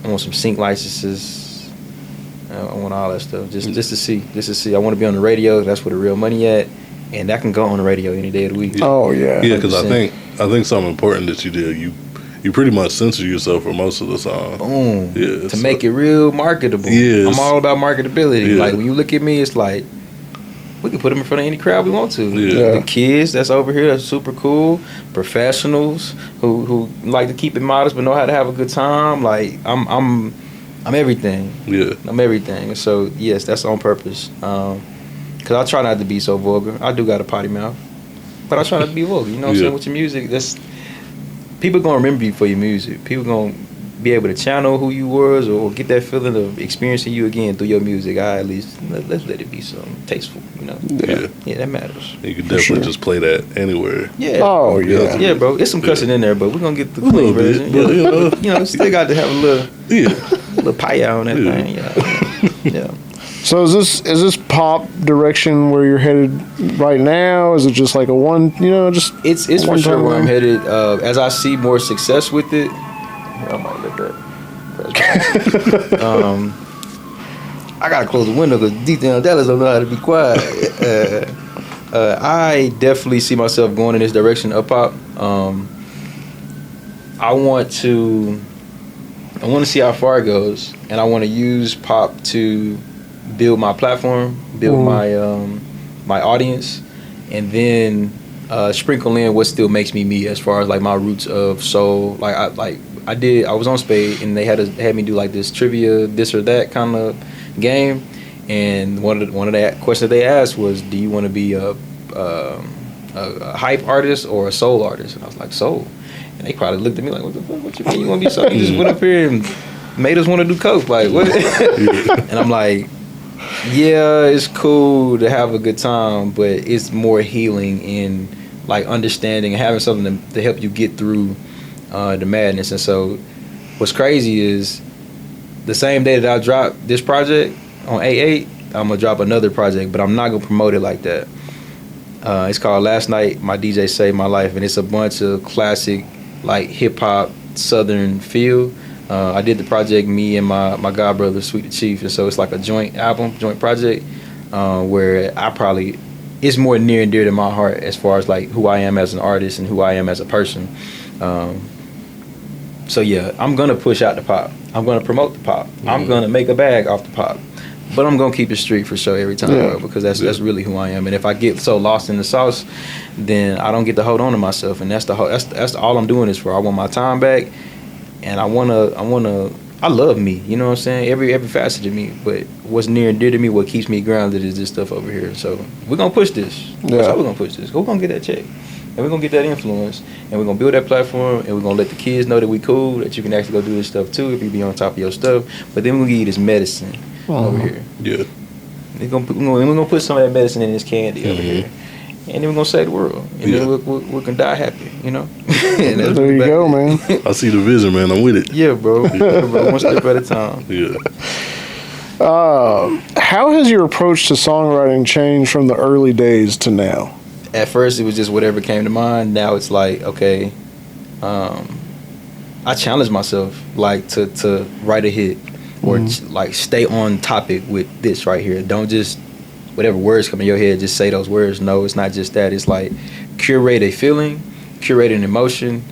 I want some sync licenses. I want all that stuff, just to see. I want to be on the radio. That's where the real money at, and that can go on the radio any day of the week. Oh yeah, yeah. Because I think something important that you did. You pretty much censor yourself for most of the song. Boom. Yeah. To make it real marketable. Yes. I'm all about marketability. Yeah. Like when you look at me, it's like we can put them in front of any crowd we want to. Yeah. The kids that's over here, that's super cool. Professionals who like to keep it modest but know how to have a good time. Like I'm everything. Yeah. I'm everything. And so yes, that's on purpose. Cause I try not to be so vulgar. I do got a potty mouth, but I try not to be vulgar. You know what I'm saying? With your music, that's people gonna remember you for your music. People gonna be able to channel who you was or get that feeling of experiencing you again through your music. At least let's let it be something tasteful, you know. Yeah, that matters. You can definitely just play that anywhere. Yeah. Oh yeah. Yeah, bro. It's some cussing in there, but we're gonna get the clean version. But, you know, still got to have a little pie on that thing. Yeah. So is this pop direction where you're headed right now? Is it just like a one? Just it's for sure where I'm headed. As I see more success with it, I might let that. I gotta close the window because deep down Dallas don't know how to be quiet. I definitely see myself going in this direction of pop. I want to see how far it goes, and I want to use pop to build my platform, build my audience, and then sprinkle in what still makes me me as far as like my roots of soul. I was on Spade and they had me do like this trivia, this or that kind of game, and one of the questions they asked was, do you want to be a hype artist or a soul artist? And I was like, soul. And they probably looked at me like, what the fuck? What you mean you want to be soul? You just went up here and made us want to do coke. Like what? And I'm like, yeah, it's cool to have a good time, but it's more healing in like understanding and having something to help you get through the madness. And so what's crazy is the same day that I drop this project on 8/8, I'm gonna drop another project, but I'm not gonna promote it like that. It's called Last Night My DJ Saved My Life, and it's a bunch of classic like hip hop southern feel. I did the project, me and my god brother Sweet the Chief, and so it's like a joint project where it's more near and dear to my heart as far as like who I am as an artist and who I am as a person. So yeah, I'm gonna push out the pop. I'm gonna promote the pop. I'm gonna make a bag off the pop. But I'm gonna keep it street for sure every time, bro, because that's really who I am. And if I get so lost in the sauce, then I don't get to hold on to myself. And that's all I'm doing this for. I want my time back, and I love me. You know what I'm saying? Every facet of me. But what's near and dear to me, what keeps me grounded, is this stuff over here. So we're gonna push this. That's how we're gonna push this. We're gonna get that check, and we're gonna get that influence, and we're gonna build that platform, and we're gonna let the kids know that we cool, that you can actually go do this stuff too if you be on top of your stuff. But then we're gonna give you this medicine over here. Yeah. We're gonna put some of that medicine in this candy over here, and then we're gonna save the world, and then we can die happy, you know. There you go, man. I see the vision, man. I'm with it. Yeah, bro. One step at a time. Yeah. How has your approach to songwriting changed from the early days to now? At first, it was just whatever came to mind. Now it's like, okay, I challenge myself like to write a hit. Or like stay on topic with this right here. Don't just whatever words come in your head, just say those words. No, it's not just that. It's like curate a feeling, curate an emotion,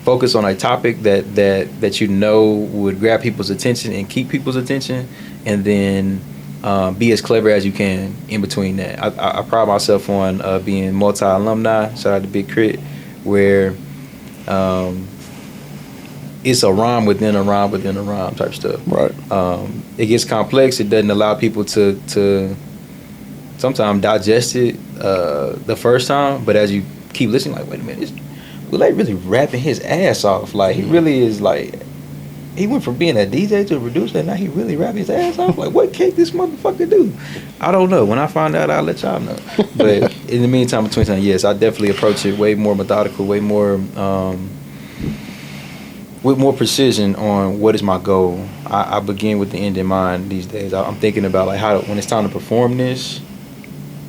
focus on a topic that you know would grab people's attention and keep people's attention, and then be as clever as you can in between that. I pride myself on being multi-alumni. Shout out to Big Crit, where it's a rhyme within a rhyme within a rhyme type stuff. Right. It gets complex. It doesn't allow people to sometimes digest it the first time, but as you keep listening, like, wait a minute, WILLAYE really rapping his ass off. Like, he really is like, he went from being a DJ to a producer, and now he really rap his ass off. Like, what can this motherfucker do? I don't know. When I find out, I'll let y'all know. But in the meantime, between time, yes, I definitely approach it way more methodical, way more with more precision on what is my goal. I begin with the end in mind these days. I'm thinking about like how when it's time to perform this,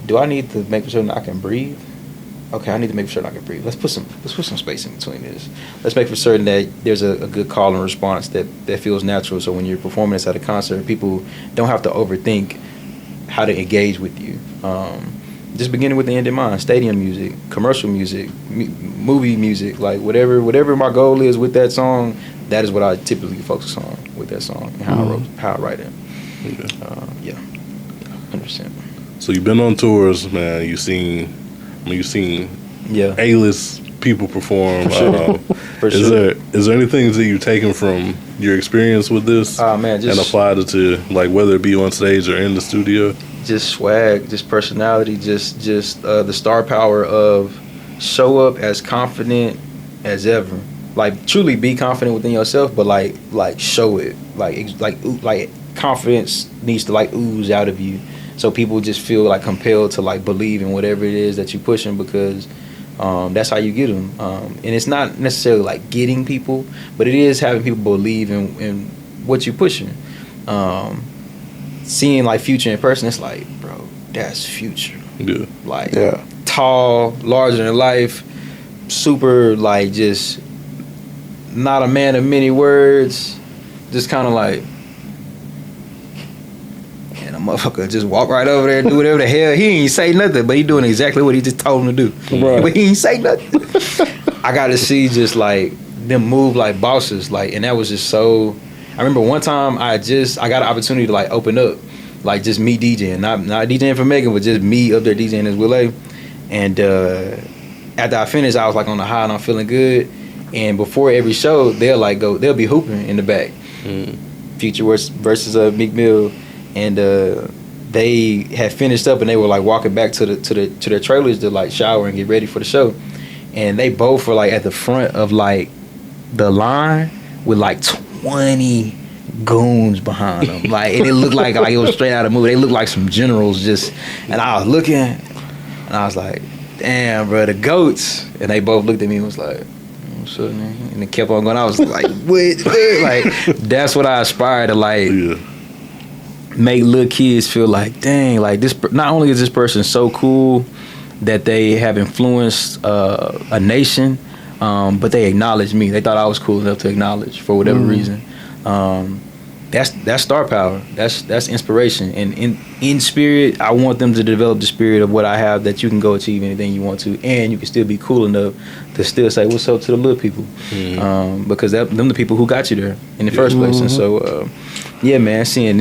do I need to make sure that I can breathe? Okay, I need to make sure that I can breathe. Let's put some space in between this. Let's make for certain that there's a good call and response that feels natural. So when you're performing this at a concert, people don't have to overthink how to engage with you. Just beginning with the end in mind. Stadium music, commercial music, movie music, like whatever my goal is with that song, that is what I typically focus on with that song and how I write it. Yeah, 100%. So you've been on tours, man. You've seen A-list people perform. For sure. Is there anything that you've taken from your experience with this and applied it to, like, whether it be on stage or in the studio? Just swag, just personality, just the star power of show up as confident as ever. Like, truly be confident within yourself, but like show it. Like confidence needs to like ooze out of you, so people just feel like compelled to like believe in whatever it is that you're pushing, because that's how you get them. And it's not necessarily like getting people, but it is having people believe in what you're pushing. Seeing like Future in person, it's like, bro, that's Future. Yeah. Like, tall, larger than life, super, like, just not a man of many words, just kind of like, and a motherfucker just walk right over there and do whatever the hell. He ain't say nothing, but he doing exactly what he just told him to do. Right. But he ain't say nothing. I got to see just like them move like bosses, like, and that was just so. I remember one time I got an opportunity to like open up, like just me DJing, not DJing for Megan, but just me up there DJing as 1WILLAYE. And after I finished, I was like on the high and I'm feeling good. And before every show, they'll be hooping in the back. Future versus Meek Mill, and they had finished up and they were like walking back to their trailers to like shower and get ready for the show. And they both were like at the front of like the line with like 20 goons behind them, like, and it looked like it was straight out of a movie. They looked like some generals just, and I was looking, and I was like, damn, bro, the goats. And they both looked at me and was like, what's up, man? And it kept on going. I was like, what? Like, that's what I aspire to, like, make little kids feel like, dang, like this. Not only is this person so cool that they have influenced a nation, but they acknowledged me. They thought I was cool enough to acknowledge for whatever reason. That's star power. That's inspiration. And in spirit, I want them to develop the spirit of what I have, that you can go achieve anything you want to, and you can still be cool enough to still say what's up to the little people, because them the people who got you there in the first place. And so, yeah, man, seeing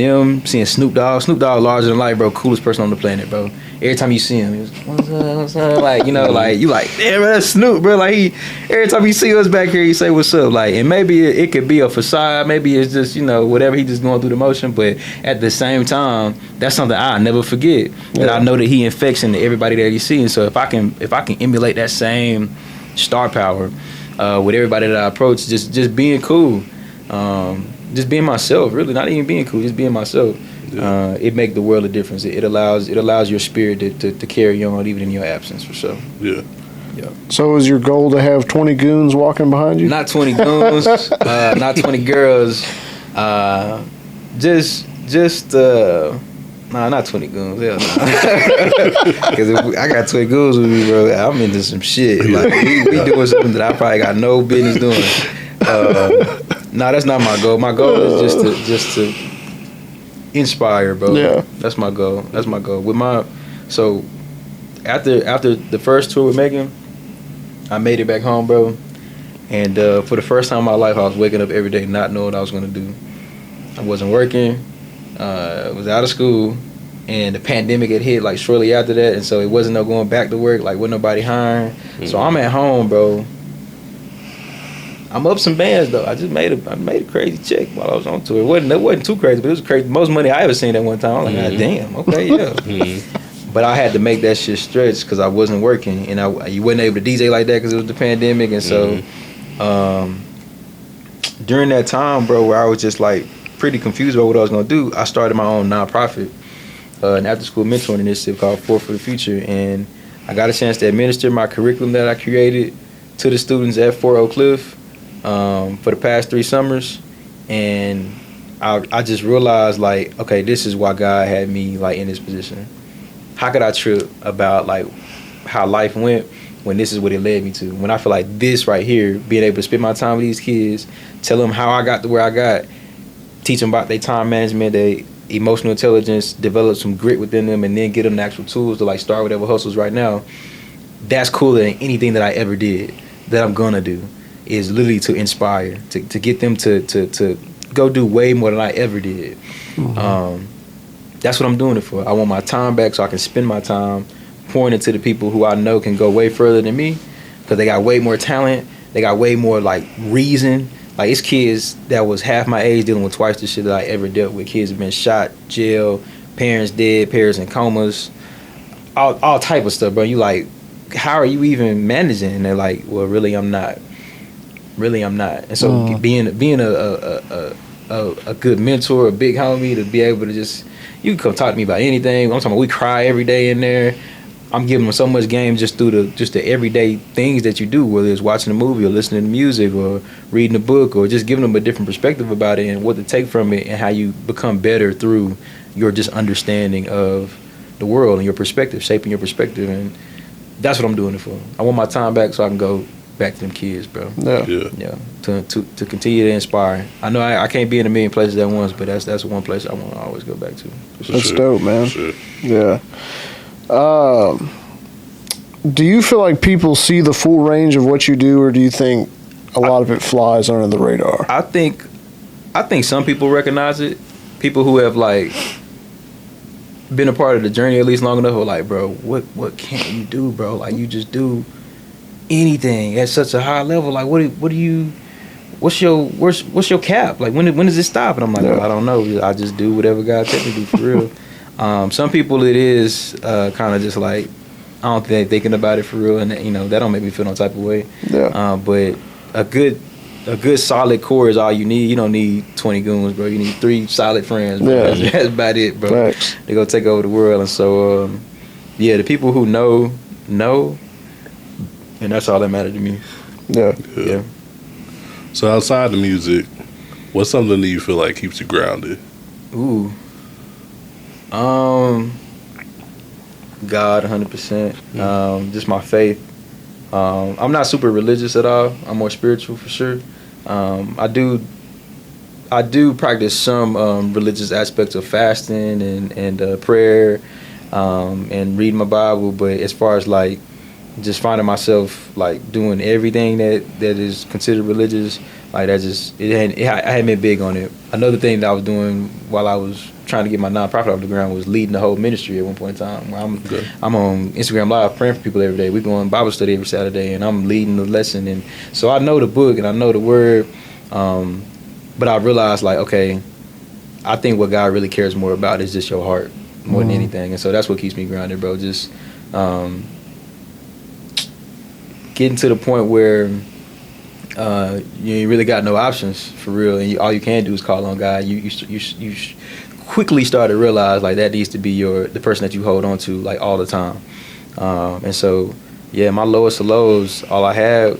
Snoop Dogg larger than life, bro, coolest person on the planet, bro. Every time you see him, he was, what's up, like, you know, like, you like, damn, that's Snoop, bro. Like, every time you see us back here, you say, what's up? Like, and maybe it could be a facade, maybe it's just, you know, whatever, he just going through the motion, but at the same time, that's something I'll never forget, that I know that he infects into everybody that he sees. And so if I can emulate that same star power with everybody that I approach, just being cool, just being myself, really, not even being cool, just being myself. It make the world a difference. It allows your spirit to carry on even in your absence, for sure. Yeah. So is your goal to have 20 goons walking behind you? Not 20 goons, not 20 girls. Not 20 goons. Hell no. Because if I got 20 goons with me, bro, I'm into some shit. Like, we doing something that I probably got no business doing. No, that's not my goal. My goal is just to inspire, bro. Yeah, that's my goal. So after the first tour with Megan, I made it back home, bro. And for the first time in my life, I was waking up every day not knowing what I was gonna do. I wasn't working. I was out of school, and the pandemic had hit like shortly after that, and so it wasn't no going back to work. Like, wasn't nobody hiring. So I'm at home, bro. I'm up some bands though. I made a crazy check while I was on tour. It wasn't too crazy, but it was crazy. Most money I ever seen at one time. I was like, God damn, okay, yeah. But I had to make that shit stretch because I wasn't working, and you wasn't able to DJ like that because it was the pandemic, and so during that time, bro, where I was just like pretty confused about what I was gonna do, I started my own nonprofit, an after-school mentoring initiative called Forth for the Future, and I got a chance to administer my curriculum that I created to the students at Fort Oak Cliff for the past 3 summers, and I just realized, like, okay, this is why God had me like in this position. How could I trip about like how life went when this is what it led me to? When I feel like this right here, being able to spend my time with these kids, tell them how I got to where I got, teach them about their time management, their emotional intelligence, develop some grit within them, and then get them the actual tools to like start whatever hustles right now. That's cooler than anything that I ever did, that I'm gonna do, is literally to inspire, to get them to go do way more than I ever did. Mm-hmm. That's what I'm doing it for. I want my time back so I can spend my time pouring into the people who I know can go way further than me, because they got way more talent, they got way more like reason. Like, it's kids that was half my age dealing with twice the shit that I ever dealt with. Kids have been shot, jail, parents dead, parents in comas, all type of stuff, bro. You like, how are you even managing? And they're like, well, really, I'm not. Really, I'm not. And so being a good mentor, a big homie, to be able to just, you can come talk to me about anything. I'm talking about, we cry every day in there. I'm giving them so much game just through the everyday things that you do, whether it's watching a movie or listening to music or reading a book, or just giving them a different perspective about it and what to take from it and how you become better through your just understanding of the world and your perspective, shaping your perspective. And that's what I'm doing it for. I want my time back so I can go back to them kids, bro. Yeah. To continue to inspire. I know I can't be in a million places at once, but that's one place I want to always go back to. That's dope, man. Yeah. Do you feel like people see the full range of what you do, or do you think a lot of it flies under the radar? I think some people recognize it. People who have like been a part of the journey at least long enough are like, bro, what can't you do, bro? Like, you just do anything at such a high level. Like, what's your cap? Like, when does it stop? And I'm like, well, I don't know. I just do whatever God tells me to do, for real. Some people, it is kind of just like, I don't think they're thinking about it for real, and that don't make me feel no type of way. Yeah. But a good solid core is all you need. You don't need 20 goons, bro. You need 3 solid friends, bro. Yeah. That's about it, bro. Facts. They go take over the world. And so the people who know, and that's all that matters to me. Yeah. So outside the music, what's something that you feel like keeps you grounded? Ooh. God, 100%. Just my faith. I'm not super religious at all. I'm more spiritual, for sure. I do practice some religious aspects of fasting and prayer, and reading my Bible. But as far as like just finding myself like doing everything that is considered religious, like that just I hadn't been big on it. Another thing that I was doing while I was trying to get my nonprofit off the ground was leading the whole ministry at one point in time. I'm on Instagram Live praying for people every day. We go on Bible study every Saturday, and I'm leading the lesson. And so I know the book and I know the word, but I realized, like, okay, I think what God really cares more about is just your heart more than anything. And so that's what keeps me grounded, bro. Just getting to the point where you really got no options, for real, and all you can do is call on God. You quickly start to realize, like, that needs to be the person that you hold on to, like, all the time. And so, yeah, my lowest of lows, all I had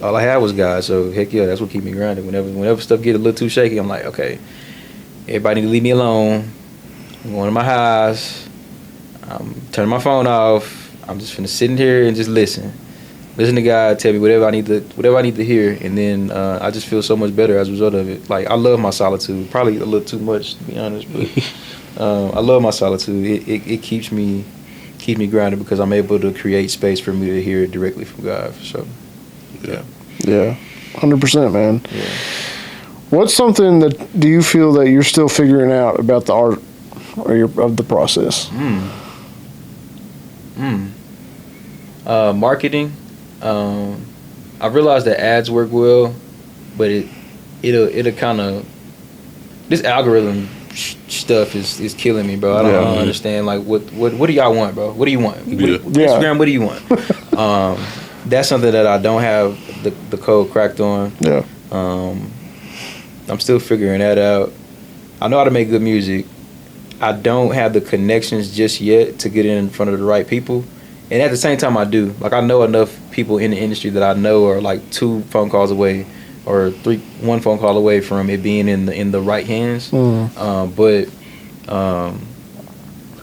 was God. So heck yeah, that's what keep me grounded. Whenever stuff get a little too shaky, I'm like, okay, everybody need to leave me alone. I'm going to my house. I'm turning my phone off. I'm just finna sit in here and just listen to God tell me whatever I need to hear, and then I just feel so much better as a result of it. Like, I love my solitude, probably a little too much, to be honest, but I love my solitude. It keeps me grounded because I'm able to create space for me to hear it directly from God. So yeah, 100%, man. Yeah. What's something that do you feel that you're still figuring out about the art of the process? Marketing. I realized that ads work well, but it'll kind of, this algorithm stuff is killing me, bro. I don't understand, like, what do y'all want, bro? What do you want? Instagram, what do you want? That's something that I don't have the code cracked on. I'm still figuring that out. I know how to make good music. I don't have the connections just yet to get in front of the right people. And at the same time, I do. Like, I know enough people in the industry that I know are like 2 phone calls away or 1 phone call away from it being in the right hands. But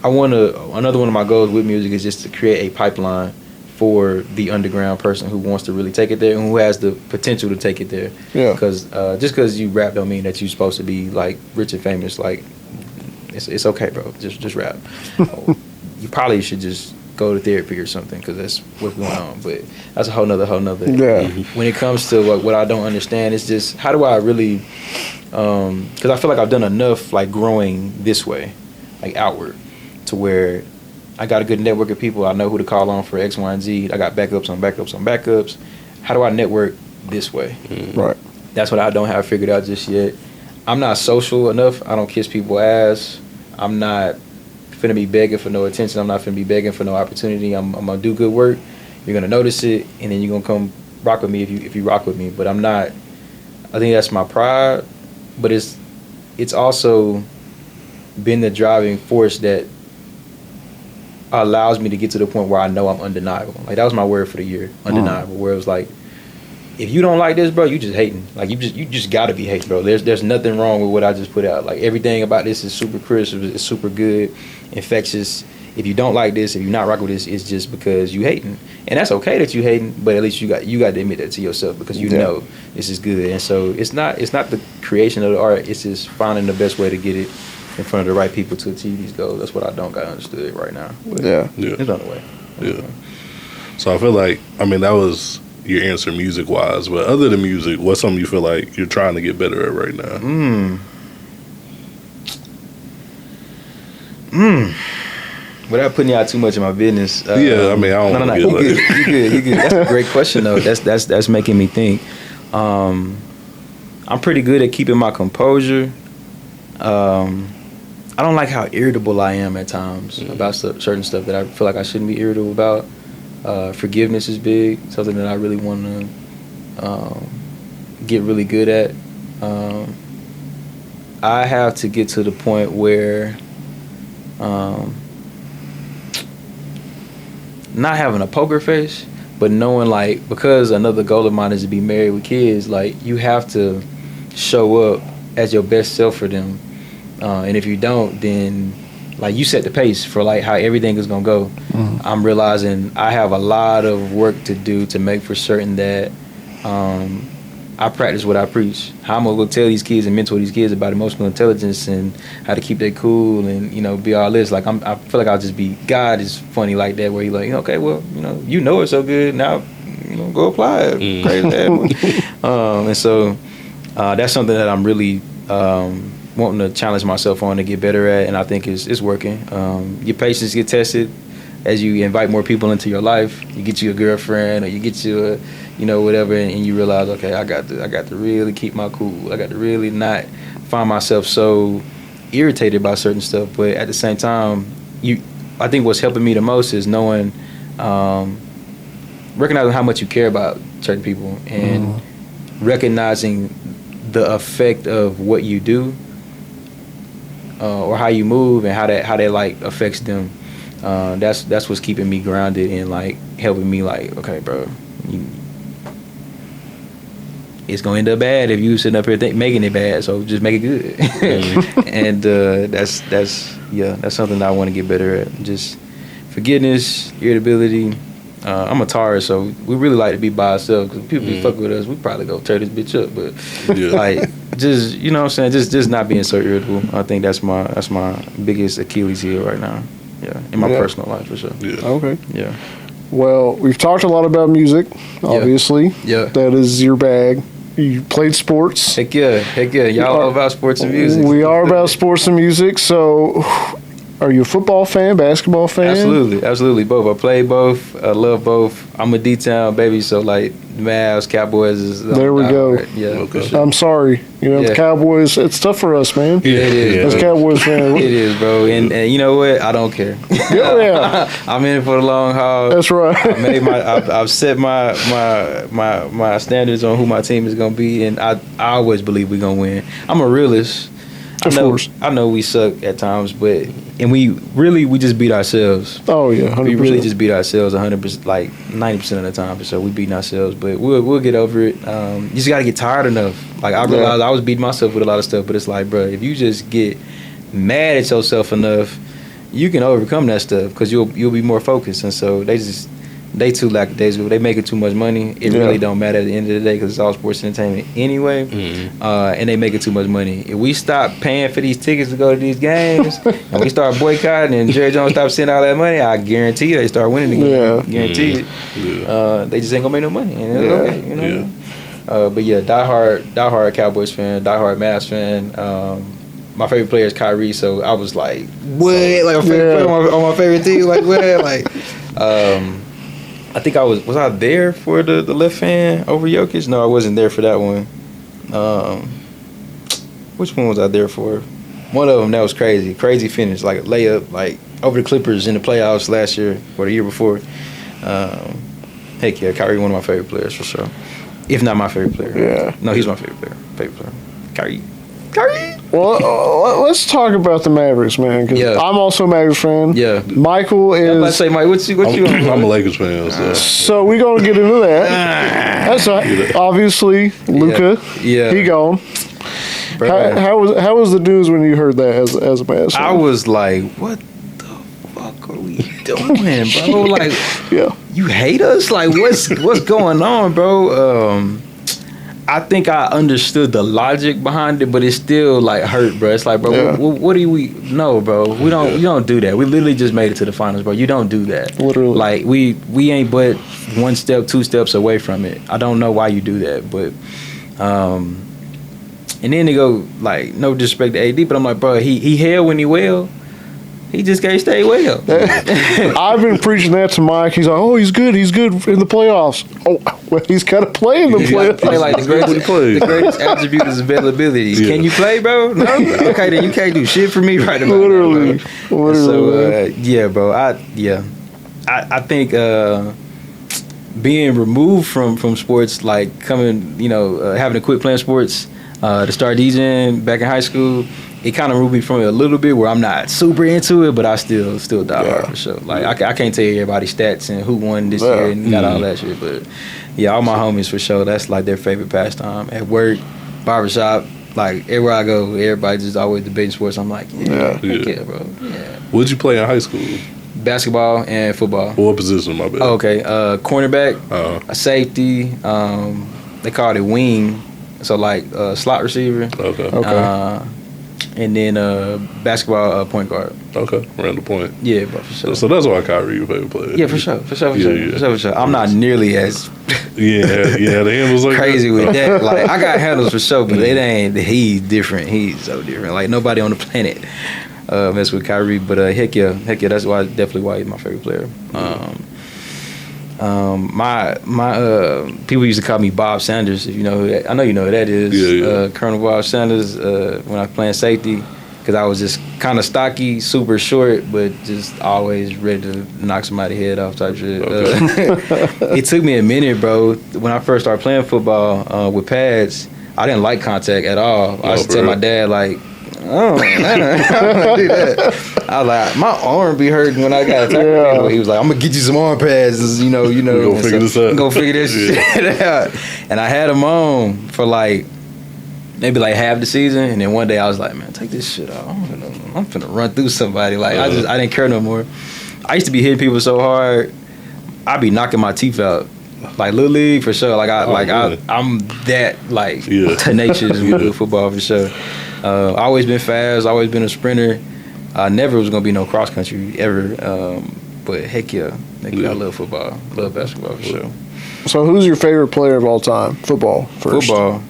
I want to. Another one of my goals with music is just to create a pipeline for the underground person who wants to really take it there and who has the potential to take it there. Yeah. Because just because you rap don't mean that you're supposed to be like rich and famous. Like, it's okay, bro. Just rap. You probably should just go to therapy or something, because that's what's going on. But that's a whole nother. Yeah. When it comes to what I don't understand, it's just how do I really? Because I feel like I've done enough, like growing this way, like outward, to where I got a good network of people. I know who to call on for X, Y, and Z. I got backups on backups on backups. How do I network this way? Right. That's what I don't have figured out just yet. I'm not social enough. I don't kiss people ass. I'm not finna be begging for no attention. I'm not finna be begging for no opportunity. I'm gonna do good work. You're gonna notice it, and then you're gonna come rock with me if you rock with me. But I'm not. I think that's my pride, but it's also been the driving force that allows me to get to the point where I know I'm undeniable. Like, that was my word for the year, undeniable. Where it was like, if you don't like this, bro, you just hating. Like, you just gotta be hating, bro. There's nothing wrong with what I just put out. Like, everything about this is super crisp, it's super good, infectious. If you don't like this, if you're not rocking with this, it's just because you hating. And that's okay that you hating, but at least you got to admit that to yourself, because you know this is good. And so it's not the creation of the art, it's just finding the best way to get it in front of the right people to achieve these goals. That's what I don't got understood right now. Yeah. It's on the way. Yeah. So I feel like, I mean, that was your answer music wise, but other than music, what's something you feel like you're trying to get better at right now? Without putting y'all too much in my business. Yeah, I mean, I don't no. feel like You good. That's a great question though. That's making me think. I'm pretty good at keeping my composure. I don't like how irritable I am at times about certain stuff that I feel like I shouldn't be irritable about. Forgiveness is big, something that I really want to get really good at. I have to get to the point where not having a poker face, but knowing, like, because another goal of mine is to be married with kids, like, you have to show up as your best self for them. And if you don't, then like you set the pace for like how everything is gonna go. I'm realizing I have a lot of work to do to make for certain that I practice what I preach. How I'm gonna go tell these kids and mentor these kids about emotional intelligence and how to keep their cool and, you know, be all this. Like, I feel like I'll just be, God is funny like that, where he's like, okay, well, you know it so good, now, go apply it. Crazy. And so that's something that I'm really wanting to challenge myself on to get better at, and I think it's working. Your patience get tested as you invite more people into your life. You get you a girlfriend, or you get you a, whatever, and you realize, okay, I got to really keep my cool. I got to really not find myself so irritated by certain stuff. But at the same time, I think what's helping me the most is knowing, recognizing how much you care about certain people, and recognizing the effect of what you do, or how you move, and how that like affects them. That's what's keeping me grounded and like helping me, like, okay, bro, it's gonna end up bad if you sitting up here making it bad, so just make it good. And that's something that I want to get better at. Just forgiveness, irritability. I'm a Taurus, so we really like to be by ourselves, because people be fucking with us, we probably go tear this bitch up. But like, just, you know what I'm saying, just not being so irritable. I think that's my biggest Achilles heel right now. Yeah, in my personal life, for sure. Yeah. Okay. Yeah. Well, we've talked a lot about music, obviously. Yeah. That is your bag. You played sports. Heck yeah. Y'all all about sports and music. We are about sports and music. So, Are you a football fan, basketball fan? Absolutely, both. I play both. I love both. I'm a D-town baby, so like Mavs, Cowboys is. There we go. Yeah, Okay. for sure. I'm sorry. You know, the Cowboys, it's tough for us, man. It is. As Cowboys fans. It is, bro. And you know what? I don't care. Yeah. I'm in it for the long haul. That's right. I've set my standards on who my team is gonna be, and I always believe we're gonna win. I'm a realist. Of course. I know we suck at times, but we just beat ourselves. Oh, yeah, 100%. We really just beat ourselves 100%, like 90% of the time. For sure, we beating ourselves, but we'll get over it. You just gotta get tired enough. Like I realized I was beating myself with a lot of stuff, but it's like, bro, if you just get mad at yourself enough, you can overcome that stuff because you'll be more focused. And so they too lackadaisical. They making too much money. It really don't matter at the end of the day because it's all sports entertainment anyway. And they making too much money. If we stop paying for these tickets to go to these games and we start boycotting and Jerry Jones stop sending all that money, I guarantee you they start winning again. Yeah. Guarantee it. They just ain't gonna make no money. And it's okay, you know. But yeah, diehard Cowboys fan, diehard Mavs fan. My favorite player is Kyrie, so I was like, what? Like a favorite player on my favorite team? Like what? Like, I think was I there for the left fan over Jokic? No, I wasn't there for that one. Which one was I there for? One of them that was crazy finish, like a layup, like over the Clippers in the playoffs last year or the year before. Heck yeah, Kyrie, one of my favorite players for sure. If not my favorite player. Yeah. No, he's my favorite player. Kyrie. Well, let's talk about the Mavericks, man. Because I'm also a Mavericks fan. Yeah. Michael is. I was about to say, Mike, what you on? I'm a Lakers fan. So we're gonna get into that. That's right. Obviously, Luka. Yeah. He gone. How was the news when you heard that as a Mavs fan? I was like, what the fuck are we doing, bro? Like, you hate us? Like, what's going on, bro? I think I understood the logic behind it, but it still like hurt, bro. It's like, bro, what do we? No, bro, we don't do that. We literally just made it to the finals, bro. You don't do that. Literally, like we ain't but 1 step, 2 steps away from it. I don't know why you do that, but and then they go like, no disrespect to AD, but I'm like, bro, he held when he well. He just can't stay well. I've been preaching that to Mike. He's like, oh, he's good in the playoffs. Oh, well, he's got to play in the playoffs. Play like the greatest attribute is availability. Yeah. Can you play, bro? No? Okay, then you can't do shit for me right about Literally. Now, so, yeah, bro. I think being removed from sports, like coming, having to quit playing sports to start DJing back in high school, it kind of removed me from it a little bit where I'm not super into it, but I still die hard for sure. Like I can't tell you everybody's stats and who won this year and got all that shit, but yeah, all my homies for sure. That's like their favorite pastime. At work, barbershop, like everywhere I go, everybody just always debating sports. I'm like, yeah, bro. Yeah. What'd you play in high school? Basketball and football. What position, my bad? Oh, okay, cornerback, a safety. They called it wing, so like slot receiver. Okay. And then basketball point guard. Okay, around the point. Yeah, bro, for sure. So that's why Kyrie your favorite player. Yeah, for sure. I'm not nearly as the handles like crazy that. with that. Like I got handles for sure, but it ain't. He's different. He's so different. Like nobody on the planet mess with Kyrie. But heck yeah. That's definitely why he's my favorite player. My people used to call me Bob Sanders. If you know who that, I know you know who that is. Colonel Bob Sanders. When I was playing safety, because I was just kind of stocky, super short, but just always ready to knock somebody's head off type shit. It took me a minute, bro. When I first started playing football with pads, I didn't like contact at all. I used to tell my dad like, oh, man, I don't do that. I was like, my arm be hurting when I got attacked. He was like, I'm gonna get you some arm pads, Go figure this out. Go figure this shit out. And I had them on for like maybe like half the season, and then one day I was like, man, take this shit off. I'm finna run through somebody. Like I didn't care no more. I used to be hitting people so hard, I'd be knocking my teeth out. Like Little League for sure. I'm that tenacious with football for sure. Always been fast, always been a sprinter. I never was gonna be no cross country ever. But heck yeah, I love football, love basketball for sure. So who's your favorite player of all time? Football first. Football.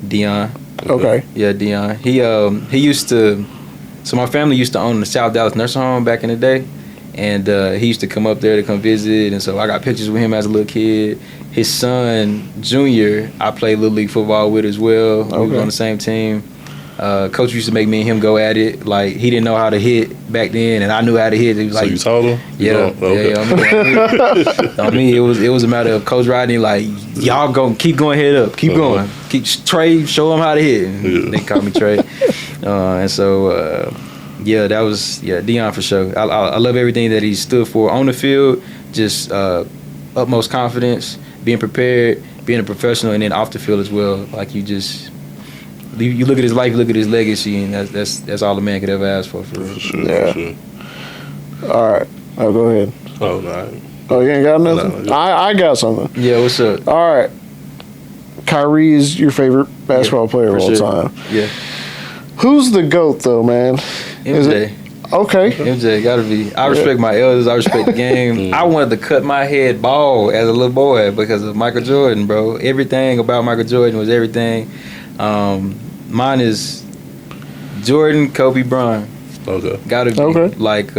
Deion. Okay. Yeah, Deion. He used to So my family used to own the South Dallas nursing home back in the day, and he used to come up there to come visit, and so I got pictures with him as a little kid. His son, Junior, I played Little League football with as well. We were on the same team. Coach used to make me and him go at it. Like, he didn't know how to hit back then, and I knew how to hit. He was So like, you told him? yeah. On me, it was a matter of Coach Rodney, like, y'all keep going head up, keep going, keep Trey, show him how to hit. And they called me Trey, and so that was Dion for sure. I love everything that he stood for on the field. Just utmost confidence, being prepared, being a professional, and then off the field as well. Like, you look at his life, you look at his legacy, and that's all a man could ever ask for real. For sure, Yeah. for sure. All right. Oh, go ahead. Oh, no. Oh, you ain't got nothing? No. I got something. Yeah, what's up? All right. Kyrie is your favorite basketball player of all time. Yeah. Who's the GOAT, though, man? Is MJ. Okay. MJ, gotta be. I respect my elders. I respect the game. I wanted to cut my head bald as a little boy because of Michael Jordan, bro. Everything about Michael Jordan was everything. Mine is Jordan, Kobe, Bryant. Okay. Gotta be. Okay. Like,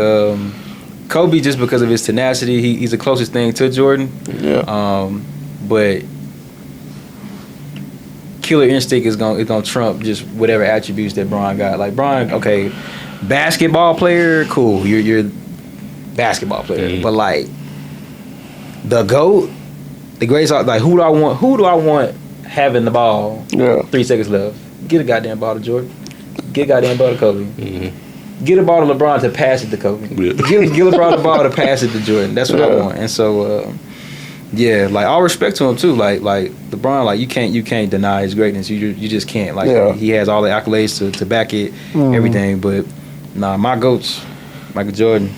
Kobe, just because of his tenacity, he's the closest thing to Jordan. Yeah. But killer instinct is gonna trump just whatever attributes that Bron got. Like, Bron, okay, basketball player, cool. You're basketball player, but like the GOAT, the greatest. Like, who do I want having the ball? Yeah. 3 seconds left. Get a goddamn ball to Jordan. Get a goddamn ball to Kobe. Mm-hmm. Get a ball to LeBron to pass it to Kobe. Yeah. Give LeBron the ball to pass it to Jordan. That's what I want. And so, like, all respect to him too. Like LeBron, like, you can't deny his greatness. You just can't. Like, he has all the accolades to back it, everything. But nah, my GOATs, Michael Jordan,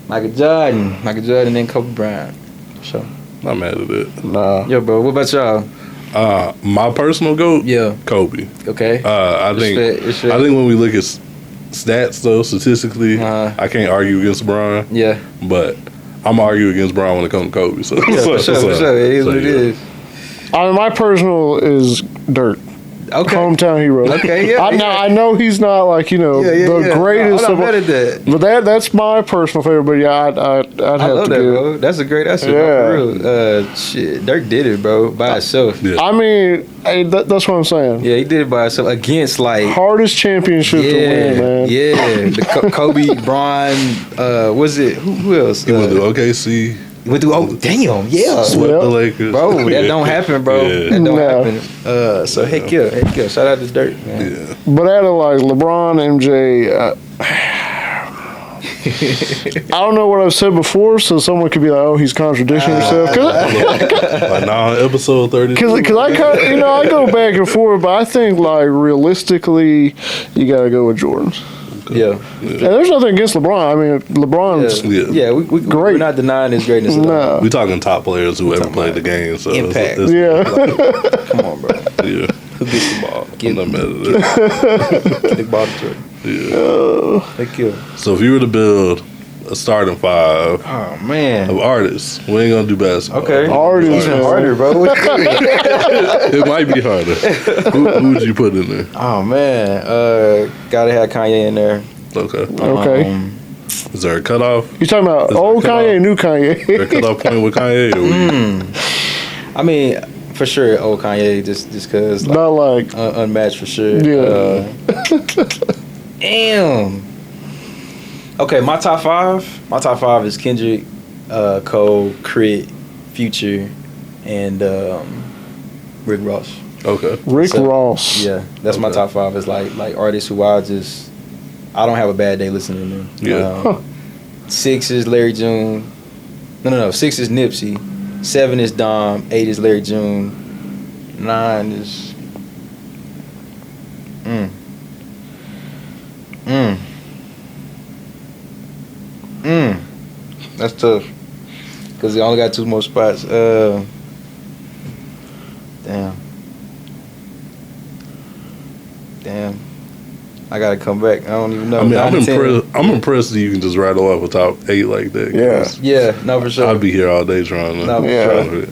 then Kobe Bryant. So, Not mad at it. Nah. yo, bro, what about y'all? My personal GOAT, Yeah. Kobe. Okay. I think when we look at stats, though, statistically, I can't argue against Bron. Yeah. But I'm argue against Bron when it comes to Kobe. So, Yeah, for sure. It is what it is. I mean, my personal is Dirk. Okay. Hometown hero. Okay, yeah. I know he's not like, the greatest. I'm mad at that. But that's my personal favorite. But yeah, I'd I have love to that, get. bro. That's a great answer, Yeah. bro, for real. Shit, Dirk did it, bro, by himself. Yeah. I mean, hey, that's what I'm saying. Yeah, he did it by himself against, like, Hardest championship to win, man. Yeah, the Kobe, Bron, was it who else? He went to OKC, Went through. Oh, damn, yeah, swept Yep. the Lakers. bro, that don't happen, bro. Yeah. That don't No. happen. So heck yeah. Shout out to Dirk, man. Yeah. But out of like LeBron, MJ, I don't know what I've said before, so someone could be like, "Oh, he's contradicting himself." Like now, episode 30. Because I kind I go back and forth, but I think like realistically, you gotta go with Jordan. Yeah. And there's nothing against LeBron. I mean, LeBron's Yeah. Yeah, we're Great. not denying his greatness at all. no, We talking top players who ever played the game. So Impact. yeah. Come on, bro. Yeah. Who gets the ball? I'm Get not mad at that. the ball to Jordan. Yeah. Heck yeah. So if you were to build a starting five Oh man. of artists, we ain't gonna do basketball. Okay. Artists, Even man. harder, bro. What you mean? It might be harder. Who would you put in there? Oh man. Gotta have Kanye in there. Okay. Okay. Is there a cutoff? You talking about Is old there a Kanye, new Is there a Kanye? cutoff point with Kanye? Or we- I mean, for sure, old Kanye, just cause like, Not like unmatched for sure. Yeah. Damn. Okay, my top five. My top five is Kendrick, Cole, Crit, Future, and Rick Ross. Okay. Rick So, Ross. Yeah, that's my Okay. top five. It's like artists who I don't have a bad day listening to them. Yeah. 6 is Larry June. No. 6 is Nipsey. 7 is Dom. 8 is Larry June. 9 is. That's tough. Cause they only got 2 more spots. Damn. I gotta come back. I don't even know. I mean, 9 I'm to 10. impressed. I'm impressed that you can just rattle off a top 8 like that. Yeah. 'cause Yeah, no, for sure. I'd be here all day trying to. No, for Yeah. sure.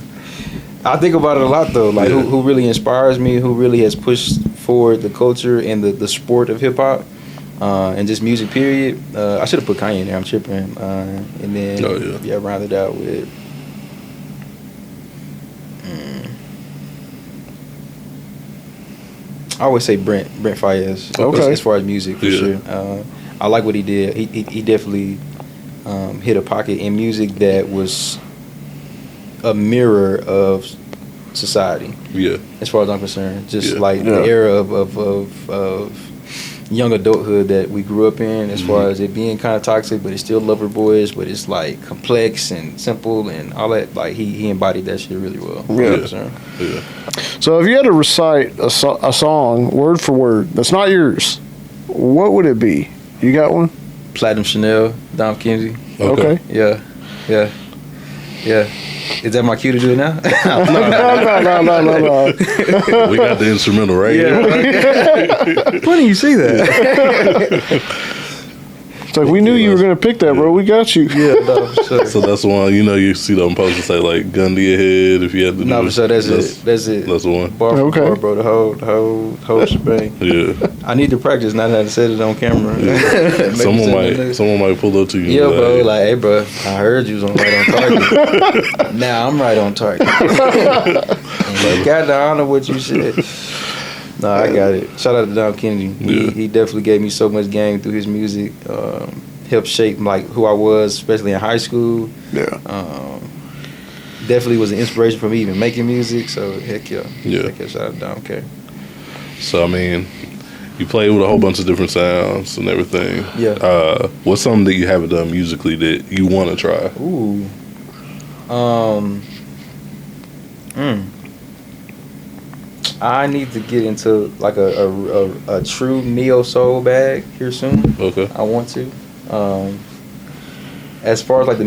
I think about it a lot though. Like Yeah. who really inspires me, who really has pushed forward the culture and the sport of hip hop. and just music. Period. I should have put Kanye in there. I'm tripping. And then rounded out with. I always say Brent Faiyaz. Okay. As far as music, for sure. I like what he did. He definitely hit a pocket in music that was a mirror of society. Yeah. As far as I'm concerned, just like the era of young adulthood that we grew up in, as far as it being kind of toxic, but it's still lover boys, but it's like complex and simple and all that. Like he embodied that shit really well. Yeah. So if you had to recite a song word for word that's not yours, what would it be? You got one? Platinum Chanel, Dom Kennedy. Okay. Yeah. Is that my cue to do it now? No. We got the instrumental right here. Funny you say that. It's like we knew you were gonna pick that, bro. We got you. Yeah, no, for sure. So that's the one, you see them posters say like gun to your head if you had to do No, for sure, that's it. That's the one. Bar for bar, bro. The whole shebang. Yeah. I need to practice, not have to say it on camera. Someone might pull up to you. Yeah, bro. Like, hey, bro, I heard you was right on target. Now I'm right on target. And you got the honor what you said. No, I got it. Shout out to Dom Kennedy. He definitely gave me so much game through his music. Helped shape like who I was, especially in high school. Yeah. Definitely was an inspiration for me even making music. So heck yeah. Shout out to Dom K. So I mean, you played with a whole bunch of different sounds and everything. Yeah. What's something that you haven't done musically that you want to try? Ooh. I need to get into like a true neo soul bag here soon. Okay. I want to. As far as like the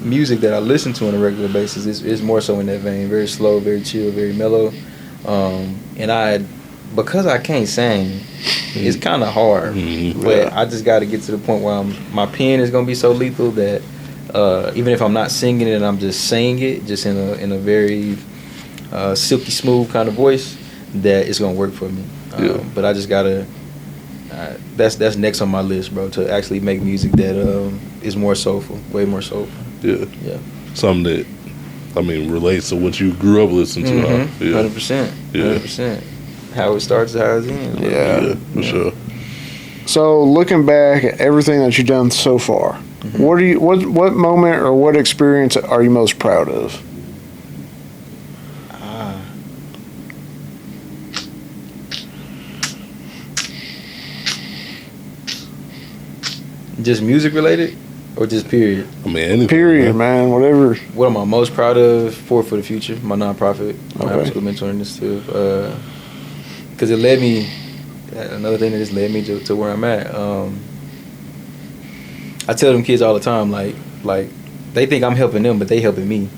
music that I listen to on a regular basis is more so in that vein. Very slow, very chill, very mellow. And because I can't sing, it's kind of hard. But I just got to get to the point where my pen is gonna be so lethal that even if I'm not singing it and I'm just saying it, just in a very silky smooth kind of voice, that it's gonna work for me. But I just gotta. That's next on my list, bro. To actually make music that is more soulful, way more soulful. Yeah. Something that relates to what you grew up listening to. 100%. 100%. How it starts, how it ends. Yeah, for sure. So looking back at everything that you've done so far, what moment or what experience are you most proud of? Anything, period, man. Whatever. What am I most proud of for the future? My nonprofit. I'm absolutely mentoring this too, because it led me. Another thing that just led me to where I'm at. I tell them kids all the time, like they think I'm helping them, but they helping me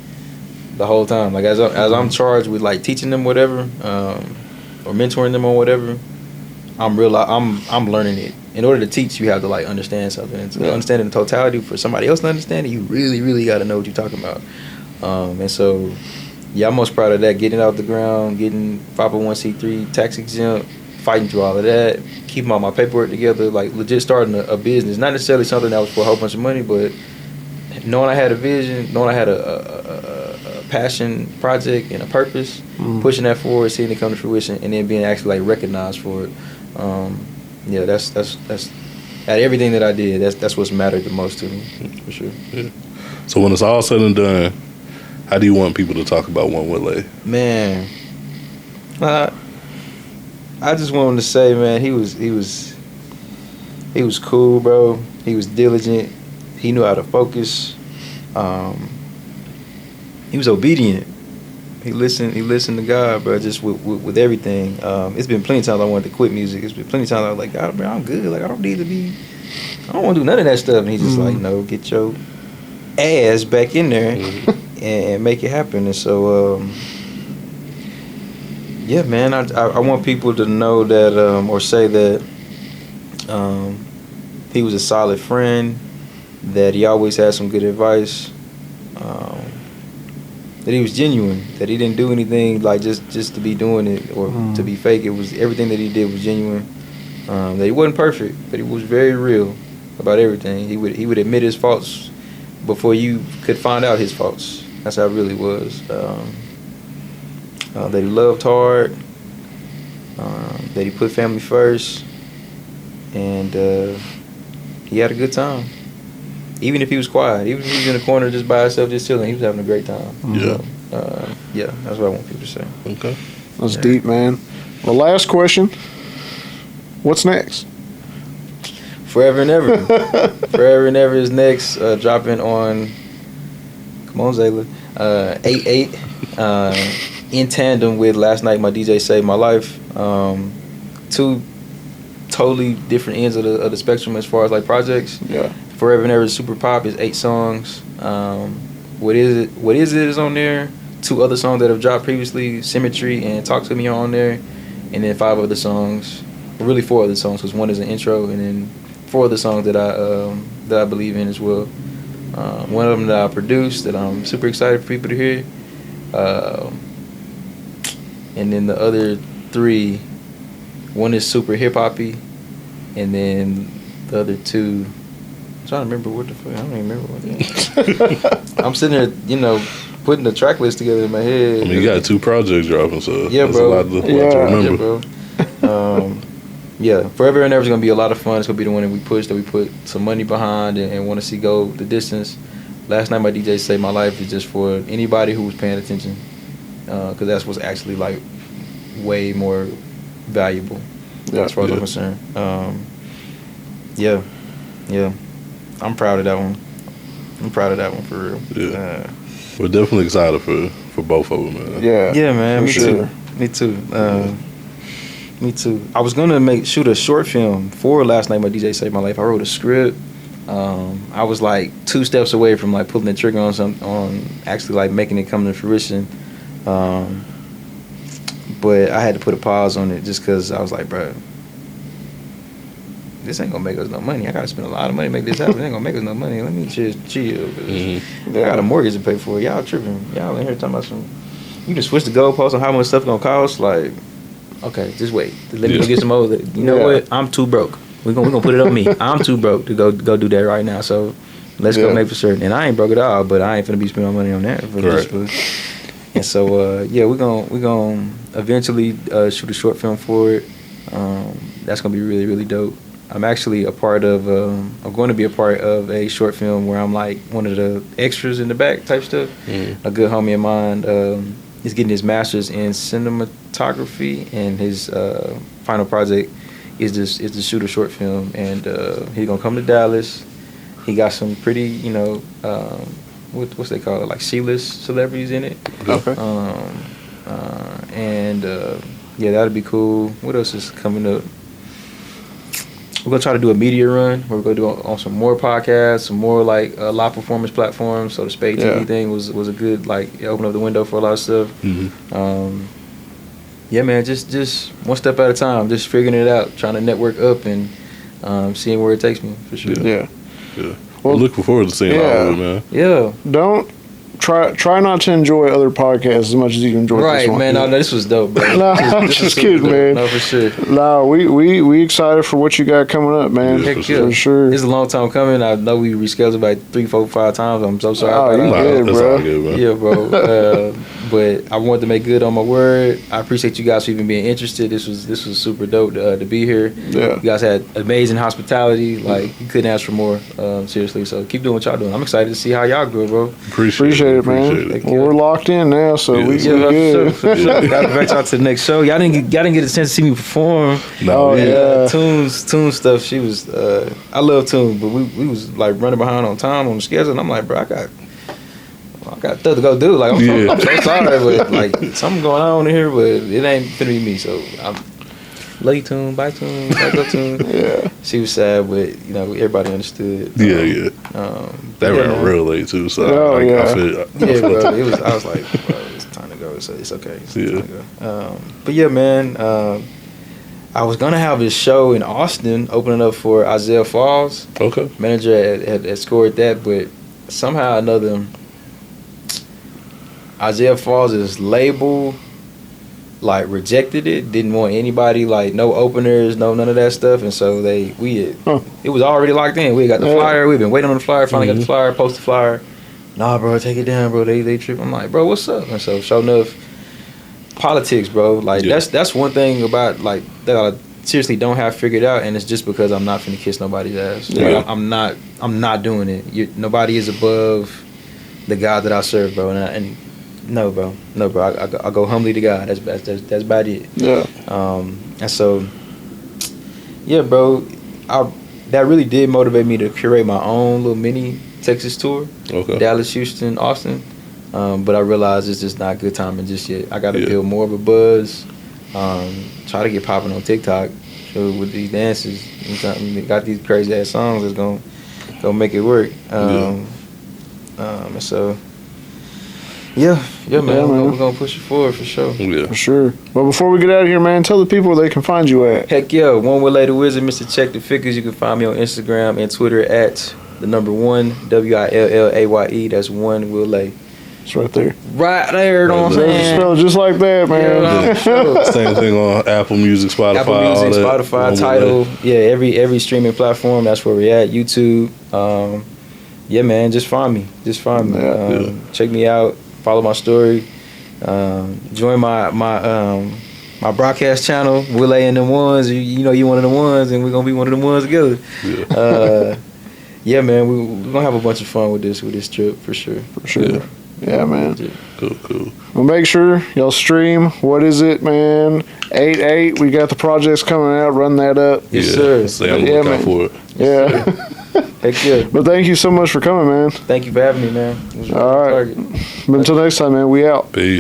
the whole time. Like as I'm charged with like teaching them whatever, or mentoring them on whatever, I'm learning it. In order to teach, you have to like understand something. And to understand in totality, for somebody else to understand it, you really, really got to know what you're talking about. And so, I'm most proud of that. Getting it off the ground, getting 501c3 tax exempt, fighting through all of that, keeping all my paperwork together, like legit starting a business. Not necessarily something that was for a whole bunch of money, but knowing I had a vision, knowing I had a passion project and a purpose, pushing that forward, seeing it come to fruition, and then being actually like recognized for it. That's at everything that I did. That's what's mattered the most to me, for sure. Yeah. So when it's all said and done, how do you want people to talk about 1WILLAYE? Man, I just want him to say, man, he was cool, bro. He was diligent. He knew how to focus. He was obedient. He listened to God, bro, just with everything. It's been plenty of times I wanted to quit music. It's been plenty of times I was like, God, bro, I'm good. Like, I don't want to do none of that stuff. And he's just like, no, get your ass back in there and make it happen. And so, man, I want people to know that, or say that he was a solid friend, that he always had some good advice, that he was genuine, that he didn't do anything like just to be doing it or to be fake. It was everything that he did was genuine. That he wasn't perfect, but he was very real about everything. He would admit his faults before you could find out his faults. That's how it really was. That he loved hard. That he put family first, and he had a good time. Even if he was quiet, even if he was in the corner just by himself, just chilling, he was having a great time. Yeah. So, yeah, that's what I want people to say. Okay. That's deep, man. Well, last question. What's next? Forever and Ever. Forever and Ever is next, dropping on, come on, Zayla, 8/8, in tandem with Last Night My DJ Saved My Life. Two totally different ends of the spectrum as far as like projects. Yeah. Forever and Ever is super pop. It's 8 songs. What is it? What is it is on there. 2 other songs that have dropped previously, Symmetry and Talk to Me are on there, and then 5 other songs. Really 4 other songs, because 1 is an intro, and then 4 other songs that I believe in as well. One of them that I produced that I'm super excited for people to hear, and then the other 3, one is super hip hoppy, and then the other 2. I'm trying to remember what the fuck. I don't even remember what they are. I'm sitting there, putting the track list together in my head. I mean, you got 2 projects dropping, so Yeah, that's bro. a lot to remember. Yeah, bro. Yeah, Forever and Ever is gonna be a lot of fun. It's gonna be the one that we push, that we put some money behind, and want to see go the distance. Last Night My DJ Saved My Life is just for anybody who was paying attention, because that's what's actually like way more valuable as far as I'm concerned. Yeah. I'm proud of that one. I'm proud of that one for real. Yeah. We're definitely excited for both of them, man. Yeah. Yeah, man. Me sure. too. Me too. I was gonna shoot a short film for Last Night My DJ Saved My Life. I wrote a script. I was like 2 steps away from like pulling the trigger on actually like making it come to fruition. But I had to put a pause on it just because I was like, bro, this ain't gonna make us no money. I gotta spend a lot of money to make this happen. It ain't gonna make us no money. Let me just chill. I got a mortgage to pay for. Y'all tripping. Y'all in here talking about some. You just switch the goalposts on how much stuff gonna cost. Like, okay, just wait. Let me go get some more. You know what? I'm too broke. We're gonna put it on me. I'm too broke to go do that right now. So let's go make for certain. And I ain't broke at all, but I ain't finna be spending my money on that. And so we're gonna eventually shoot a short film for it. That's gonna be really, really dope. I'm actually I'm going to be a part of a short film where I'm like one of the extras in the back type stuff. A good homie of mine is getting his master's in cinematography, and his final project is to shoot a short film. And he's gonna come to Dallas. He got some pretty, what's they call it, like C-list celebrities in it. Okay. That'll be cool. What else is coming up? We're gonna try to do a media run. We're gonna do on some more podcasts, some more like live performance platforms. So the Spade TV thing was a good open up the window for a lot of stuff. Yeah, man, just one step at a time, just figuring it out, trying to network up and seeing where it takes me for sure. Yeah. Well, looking forward to seeing all of it, man. Yeah. Don't try not to enjoy other podcasts as much as you enjoyed this one. Right, man. No, this was dope, bro. I'm just kidding, man. No, for sure. No, we excited for what you got coming up, man. Yeah, for sure. It's a long time coming. I know we rescheduled like 3, 4, 5 times. I'm so sorry. Oh, you good, That's bro. all good, man. Yeah, bro. But I wanted to make good on my word. I appreciate you guys for even being interested. This was super dope to be here. Yeah. You guys had amazing hospitality. Like, you couldn't ask for more. Seriously. So keep doing what y'all doing. I'm excited to see how y'all grow, bro. Appreciate it, man. Appreciate it. Well, we're locked in now, so we good. For sure. Gotta invite y'all to the next show. Y'all didn't get a chance to see me perform. No, Tune stuff. She was. I love Tune, but we was like running behind on time on the schedule, and I'm like, bro, I got stuff to go do. Like, I'm so sorry, but like something going on in here, but it ain't finna be me. So I'm love you, Tune. Bye, Tune. Bye, go, Tune. Yeah. She was sad, but everybody understood. Yeah. That ran real late too, so I feel bro. It was. I was like, bro, it's time to go. So it's okay. It's time to go. But yeah, man. I was gonna have this show in Austin, opening up for Isaiah Falls. Okay. Manager had scored that, but somehow or another, Isaiah Falls' label like rejected it, didn't want anybody, like no openers, no none of that stuff, and so it was already locked in. We got the flyer, we've been waiting on the flyer, finally got the flyer, post the flyer. Nah, bro, take it down, bro. They trip. I'm like, bro, what's up? And so sure enough, politics, bro. Like that's one thing about like that I seriously don't have figured out, and it's just because I'm not finna kiss nobody's ass. Like, I'm not doing it. Nobody is above the God that I serve, bro. No, bro. I go humbly to God. That's about it. Yeah. And so, yeah, bro. That really did motivate me to curate my own little mini Texas tour. Okay. Dallas, Houston, Austin. But I realized it's just not good timing just yet. I got to build more of a buzz. Try to get popping on TikTok with these dances. Got these crazy ass songs that's gonna make it work. And so. Yeah, man. We're gonna push it forward for sure. Yeah. For sure. Well, before we get out of here, man, tell the people where they can find you at. Heck yeah, 1WILLAYE the Wizard, Mr. Check the Figures. You can find me on Instagram and Twitter at the number 1 WILLAYE. That's 1WILLAYE. It's right there. Right there, you know what I'm saying? Spelled just like that, man. Yeah, Same thing on Apple Music, Spotify, Apple Music, Spotify, Tidal. Yeah, every streaming platform. That's where we're at. YouTube. Yeah, man. Just find me. Check me out. Follow my story. Join my broadcast channel, WILLAYE and the Ones. You know you one of the ones, and we're gonna be one of the ones together. Yeah, man, we're gonna have a bunch of fun with this trip for sure. For sure. Yeah, man. Cool. Well, make sure y'all stream. What is it, man? 8/8. We got the projects coming out. Run that up. Yes, sir. Stay on the lookout for it. Yeah. Heck yeah. But thank you so much for coming, man. Thank you for having me, man. All right. But until next time, man, we out. Peace.